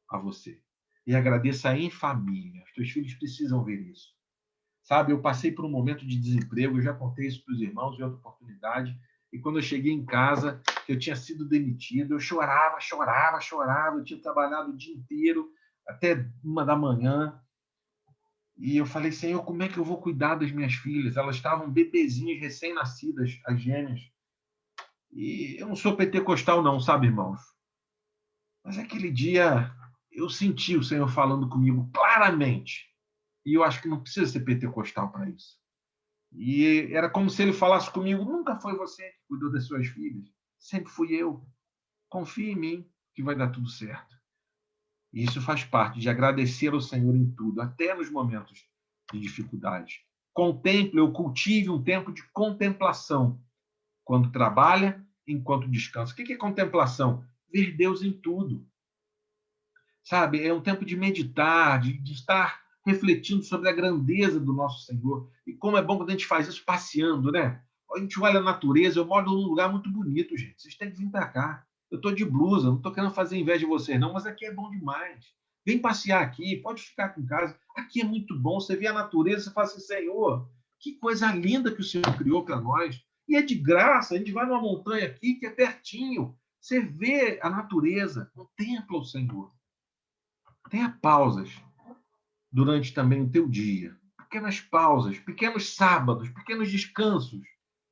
G: a você. E agradeça em família. Os teus filhos precisam ver isso. Sabe, eu passei por um momento de desemprego, eu já contei isso para os irmãos em outra oportunidade, e quando eu cheguei em casa, eu tinha sido demitido, eu chorava, eu tinha trabalhado o dia inteiro, até 1h, e eu falei, Senhor, como é que eu vou cuidar das minhas filhas? Elas estavam bebezinhas, recém-nascidas, as gêmeas. E eu não sou pentecostal não, sabe, irmãos? Mas aquele dia eu senti o Senhor falando comigo claramente. E eu acho que não precisa ser pentecostal para isso. E era como se ele falasse comigo, nunca foi você que cuidou das suas filhas, sempre fui eu. Confie em mim que vai dar tudo certo. E isso faz parte de agradecer ao Senhor em tudo, até nos momentos de dificuldade. Contemple ou cultive um tempo de contemplação, quando trabalha, enquanto descansa. O que é contemplação? Ver Deus em tudo. Sabe, é um tempo de meditar, de estar refletindo sobre a grandeza do nosso Senhor. E como é bom quando a gente faz isso passeando, né? A gente olha a natureza, eu moro num lugar muito bonito, gente. Vocês têm que vir para cá. Eu estou de blusa, não estou querendo fazer inveja de vocês, não, mas aqui é bom demais. Vem passear aqui, pode ficar aqui em casa. Aqui é muito bom, você vê a natureza, você fala assim, Senhor, que coisa linda que o Senhor criou para nós. E é de graça, a gente vai numa montanha aqui que é pertinho. Você vê a natureza, contempla o Senhor. Tenha pausas durante também o teu dia. Pequenas pausas, pequenos sábados, pequenos descansos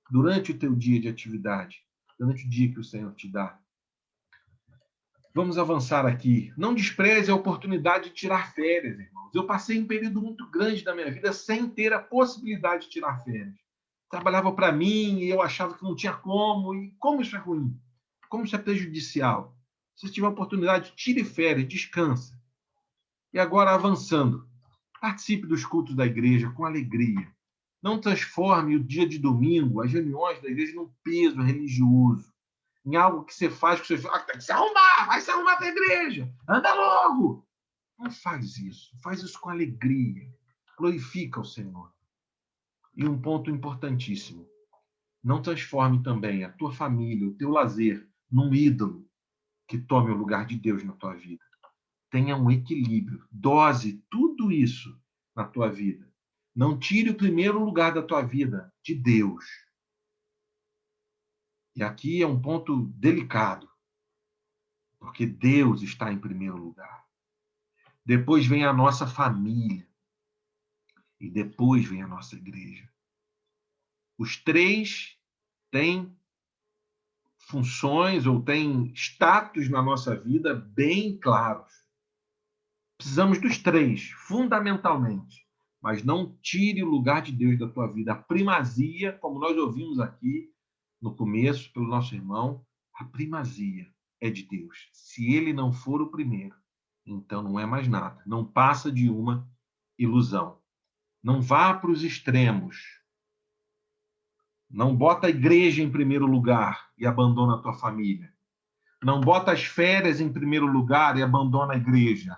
G: durante o teu dia de atividade, durante o dia que o Senhor te dá. Vamos avançar aqui. Não despreze a oportunidade de tirar férias, irmãos. Eu passei um período muito grande da minha vida sem ter a possibilidade de tirar férias. Trabalhava para mim e eu achava que não tinha como. E como isso é ruim? Como isso é prejudicial? Se tiver a oportunidade, tire férias, descansa. E agora, avançando, participe dos cultos da igreja com alegria. Não transforme o dia de domingo, as reuniões da igreja, num peso religioso, em algo que você faz, que você fala, tem que se arrumar, vai se arrumar para a igreja, anda logo. Não faz isso com alegria, glorifica o Senhor. E um ponto importantíssimo, não transforme também a tua família, o teu lazer, num ídolo que tome o lugar de Deus na tua vida. Tenha um equilíbrio, dose tudo isso na tua vida. Não tire o primeiro lugar da tua vida de Deus. E aqui é um ponto delicado, porque Deus está em primeiro lugar. Depois vem a nossa família. E depois vem a nossa igreja. Os três têm funções ou têm status na nossa vida bem claros. Precisamos dos três, fundamentalmente. Mas não tire o lugar de Deus da tua vida. A primazia, como nós ouvimos aqui no começo, pelo nosso irmão, a primazia é de Deus. Se ele não for o primeiro, então não é mais nada. Não passa de uma ilusão. Não vá para os extremos. Não bota a igreja em primeiro lugar e abandona a tua família. Não bota as férias em primeiro lugar e abandona a igreja.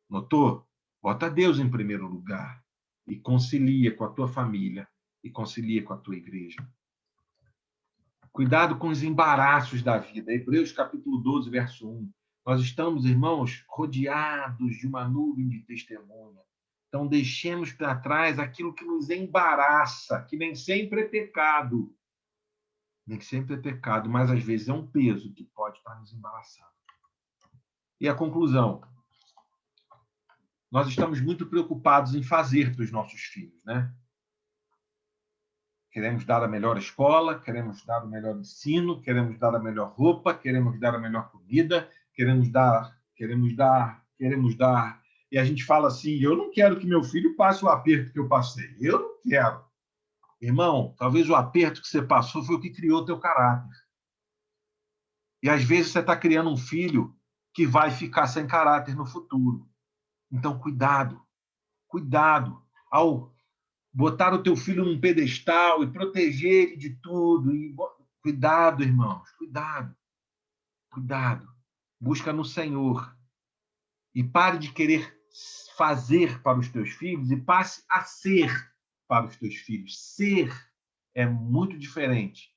G: Notou? Bota Deus em primeiro lugar. e concilia com a tua família e concilia com a tua igreja. Cuidado com os embaraços da vida. Hebreus capítulo 12, verso 1. Nós estamos, irmãos, rodeados de uma nuvem de testemunha. Então, deixemos para trás aquilo que nos embaraça, que nem sempre é pecado. Nem sempre é pecado, mas às vezes é um peso que pode estar nos embaraçando. E a conclusão. Nós estamos muito preocupados em fazer para os nossos filhos, né? Queremos dar a melhor escola, queremos dar o melhor ensino, queremos dar a melhor roupa, queremos dar a melhor comida, queremos dar. E a gente fala assim, eu não quero que meu filho passe o aperto que eu passei. Eu não quero. Irmão, talvez o aperto que você passou foi o que criou teu caráter. E às vezes você está criando um filho que vai ficar sem caráter no futuro. Então, cuidado. Cuidado. Ao botar o teu filho num pedestal e proteger ele de tudo. Cuidado, irmãos. Cuidado. Cuidado. Busca no Senhor. E pare de querer fazer para os teus filhos e passe a ser para os teus filhos. Ser é muito diferente.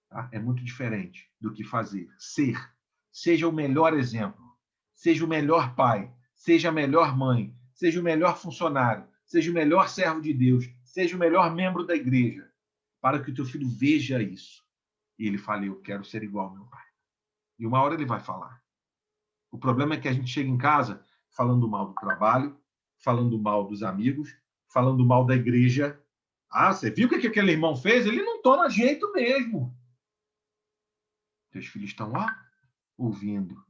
G: Tá? É muito diferente do que fazer. Ser. Seja o melhor exemplo. Seja o melhor pai. Seja a melhor mãe. Seja o melhor funcionário. Seja o melhor servo de Deus. Seja o melhor membro da igreja. Para que o teu filho veja isso. E ele fale, eu quero ser igual ao meu pai. E uma hora ele vai falar. O problema é que a gente chega em casa falando mal do trabalho, falando mal dos amigos, falando mal da igreja. Ah, você viu o que aquele irmão fez? Ele não toma jeito mesmo. Teus filhos estão lá, ouvindo.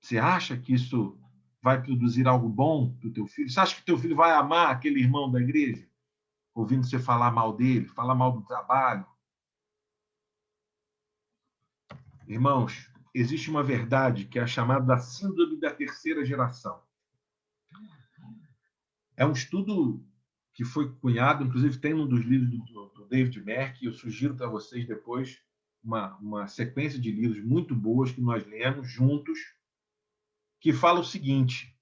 G: Você acha que isso vai produzir algo bom para o teu filho? Você acha que teu filho vai amar aquele irmão da igreja? Ouvindo você falar mal dele, falar mal do trabalho. Irmãos, existe uma verdade que é a chamada da síndrome da terceira geração. É um estudo que foi cunhado, inclusive tem um dos livros do David Merck, eu sugiro para vocês depois uma sequência de livros muito boas que nós lemos juntos, que fala o seguinte,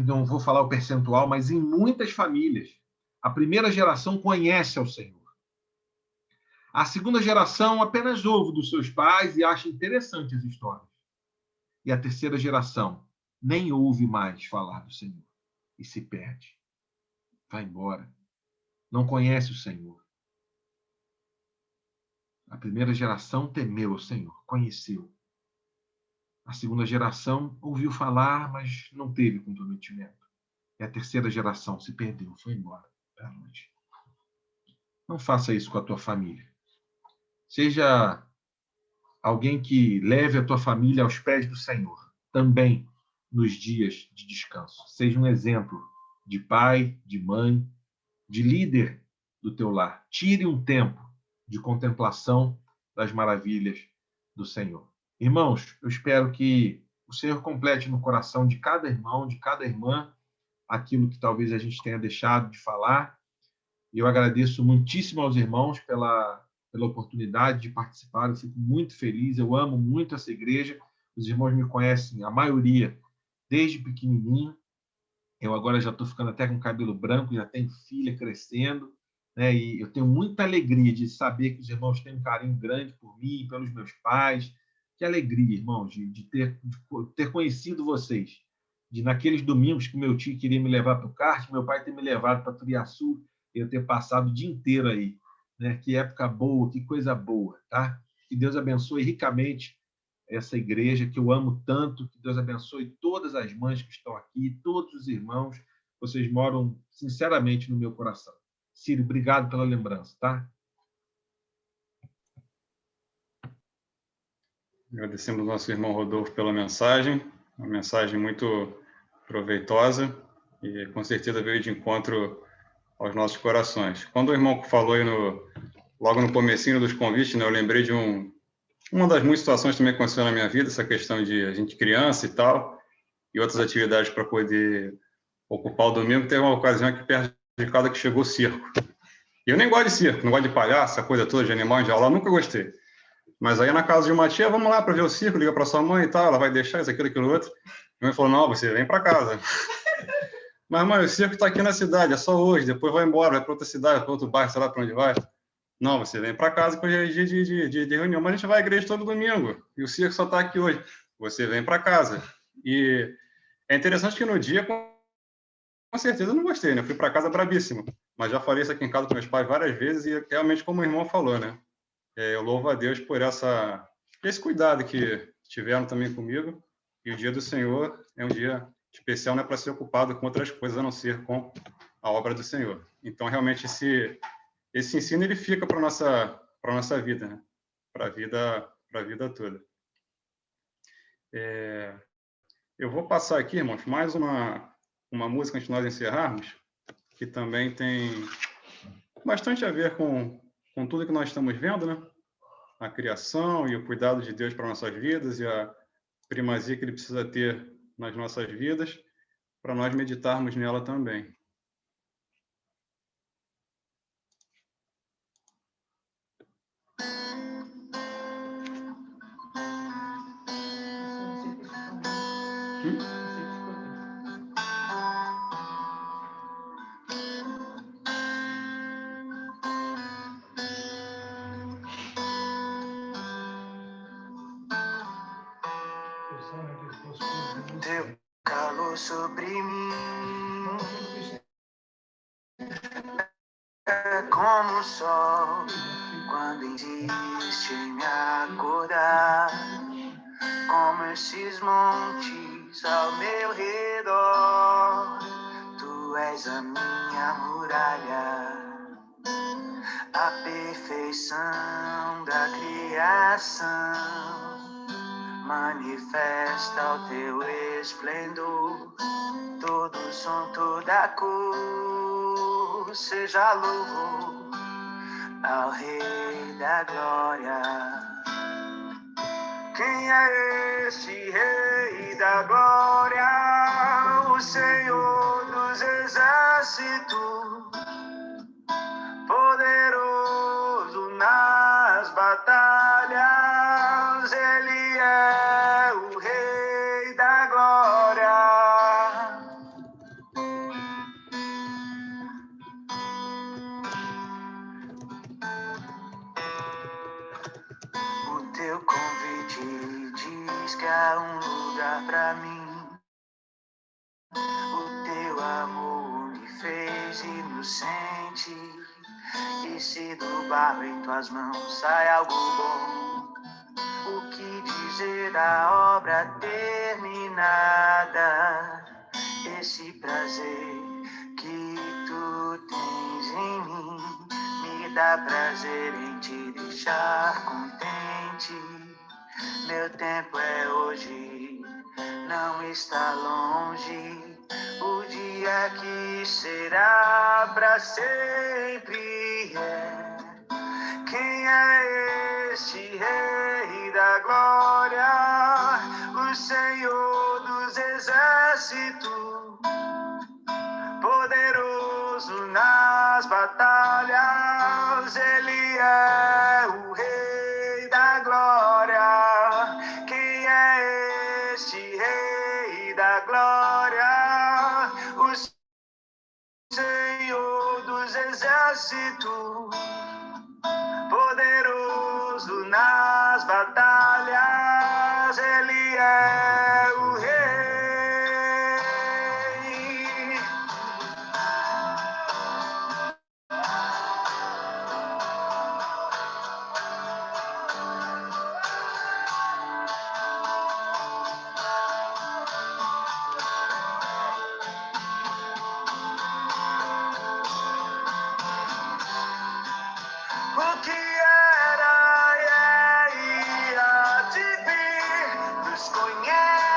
G: não vou falar o percentual, mas em muitas famílias, a primeira geração conhece ao Senhor. A segunda geração apenas ouve dos seus pais e acha interessantes as histórias. E a terceira geração nem ouve mais falar do Senhor e se perde. Vai embora. Não conhece o Senhor. A primeira geração temeu o Senhor, conheceu. A segunda geração ouviu falar, mas não teve comprometimento. E a terceira geração se perdeu, foi embora pela noite. Não faça isso com a tua família. Seja alguém que leve a tua família aos pés do Senhor, também nos dias de descanso. Seja um exemplo de pai, de mãe, de líder do teu lar. Tire um tempo de contemplação das maravilhas do Senhor. Irmãos, eu espero que o Senhor complete no coração de cada irmão, de cada irmã, aquilo que talvez a gente tenha deixado de falar. E eu agradeço muitíssimo aos irmãos pela oportunidade de participar. Eu fico muito feliz, eu amo muito essa igreja. Os irmãos me conhecem, a maioria, desde pequenininho. Eu agora já estou ficando até com cabelo branco, já tenho filha crescendo, né? E eu tenho muita alegria de saber que os irmãos têm um carinho grande por mim, pelos meus pais. Que alegria, irmãos, de ter conhecido vocês. De naqueles domingos que meu tio queria me levar para o kart, meu pai ter me levado para Turiaçu, eu ter passado o dia inteiro aí. Né? Que época boa, que coisa boa, tá? Que Deus abençoe ricamente essa igreja que eu amo tanto, que Deus abençoe todas as mães que estão aqui, todos os irmãos, vocês moram sinceramente no meu coração. Círio, obrigado pela lembrança, tá?
A: Agradecemos ao nosso irmão Rodolfo pela mensagem, uma mensagem muito proveitosa e com certeza veio de encontro aos nossos corações. Quando o irmão falou aí logo no comecinho dos convites, né, eu lembrei de uma das muitas situações que também aconteceu na minha vida, essa questão de a gente criança e tal, e outras atividades para poder ocupar o domingo. Teve uma ocasião aqui perto de casa que chegou o circo. E eu nem gosto de circo, não gosto de palhaço, essa coisa toda de animal enjaulado, nunca gostei. Mas aí na casa de uma tia, vamos lá para ver o circo, liga para sua mãe e tal, ela vai deixar isso, aquilo, outro. mãe falou, não, você vem para casa. Mas, mãe, o circo está aqui na cidade, é só hoje, depois vai embora, vai para outra cidade, para outro bairro, sei lá para onde vai. Não, você vem para casa, que hoje é dia de reunião, mas a gente vai à igreja todo domingo, e o circo só está aqui hoje. Você vem para casa. E é interessante que no dia, com certeza, eu não gostei, né? Eu fui para casa brabíssimo, mas já falei isso aqui em casa com meus pais várias vezes, e realmente, como o irmão falou, né? Eu louvo a Deus por esse cuidado que tiveram também comigo, e o dia do Senhor é um dia especial, não é para ser ocupado com outras coisas, a não ser com a obra do Senhor. Então, realmente, esse ensino ele fica para nossa vida, né? Para a vida toda. Eu vou passar aqui, irmãos, mais uma música antes de nós encerrarmos, que também tem bastante a ver com tudo que nós estamos vendo, né? A criação e o cuidado de Deus para nossas vidas e a primazia que ele precisa ter nas nossas vidas, para nós meditarmos nela também.
C: Teu calor sobre mim é como o sol quando insiste em me acordar, como esses montes ao meu redor. Tu és a minha muralha, a perfeição da criação. Manifesta o teu esplendor, todo som, toda cor. Seja louvor ao Rei da Glória. Quem é este Rei da Glória? O Senhor dos Exércitos, poderoso nas batalhas. Ele é o Rei da Glória. O teu convite diz que há um lugar pra mim. O teu amor me fez inocente. E se do barro em tuas mãos sai algo bom, o que dizer da obra terminada? Esse prazer que tu tens em mim me dá prazer em te deixar contente. Meu tempo é hoje, não está longe. O dia que será para sempre é. Quem é este Rei da Glória? O Senhor dos Exércitos, poderoso nas batalhas. Ele é o Rei da Glória. Quem é este Rei da Glória? O Senhor dos Exércitos, poderoso nas batalhas. Ele é o Rei. O que era e há de vir nos conhece.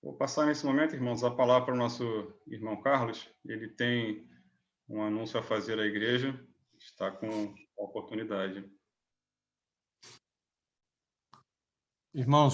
A: Vou passar nesse momento, irmãos, a palavra para o nosso irmão Carlos. Ele tem um anúncio a fazer à igreja, está com a oportunidade.
H: Irmãos,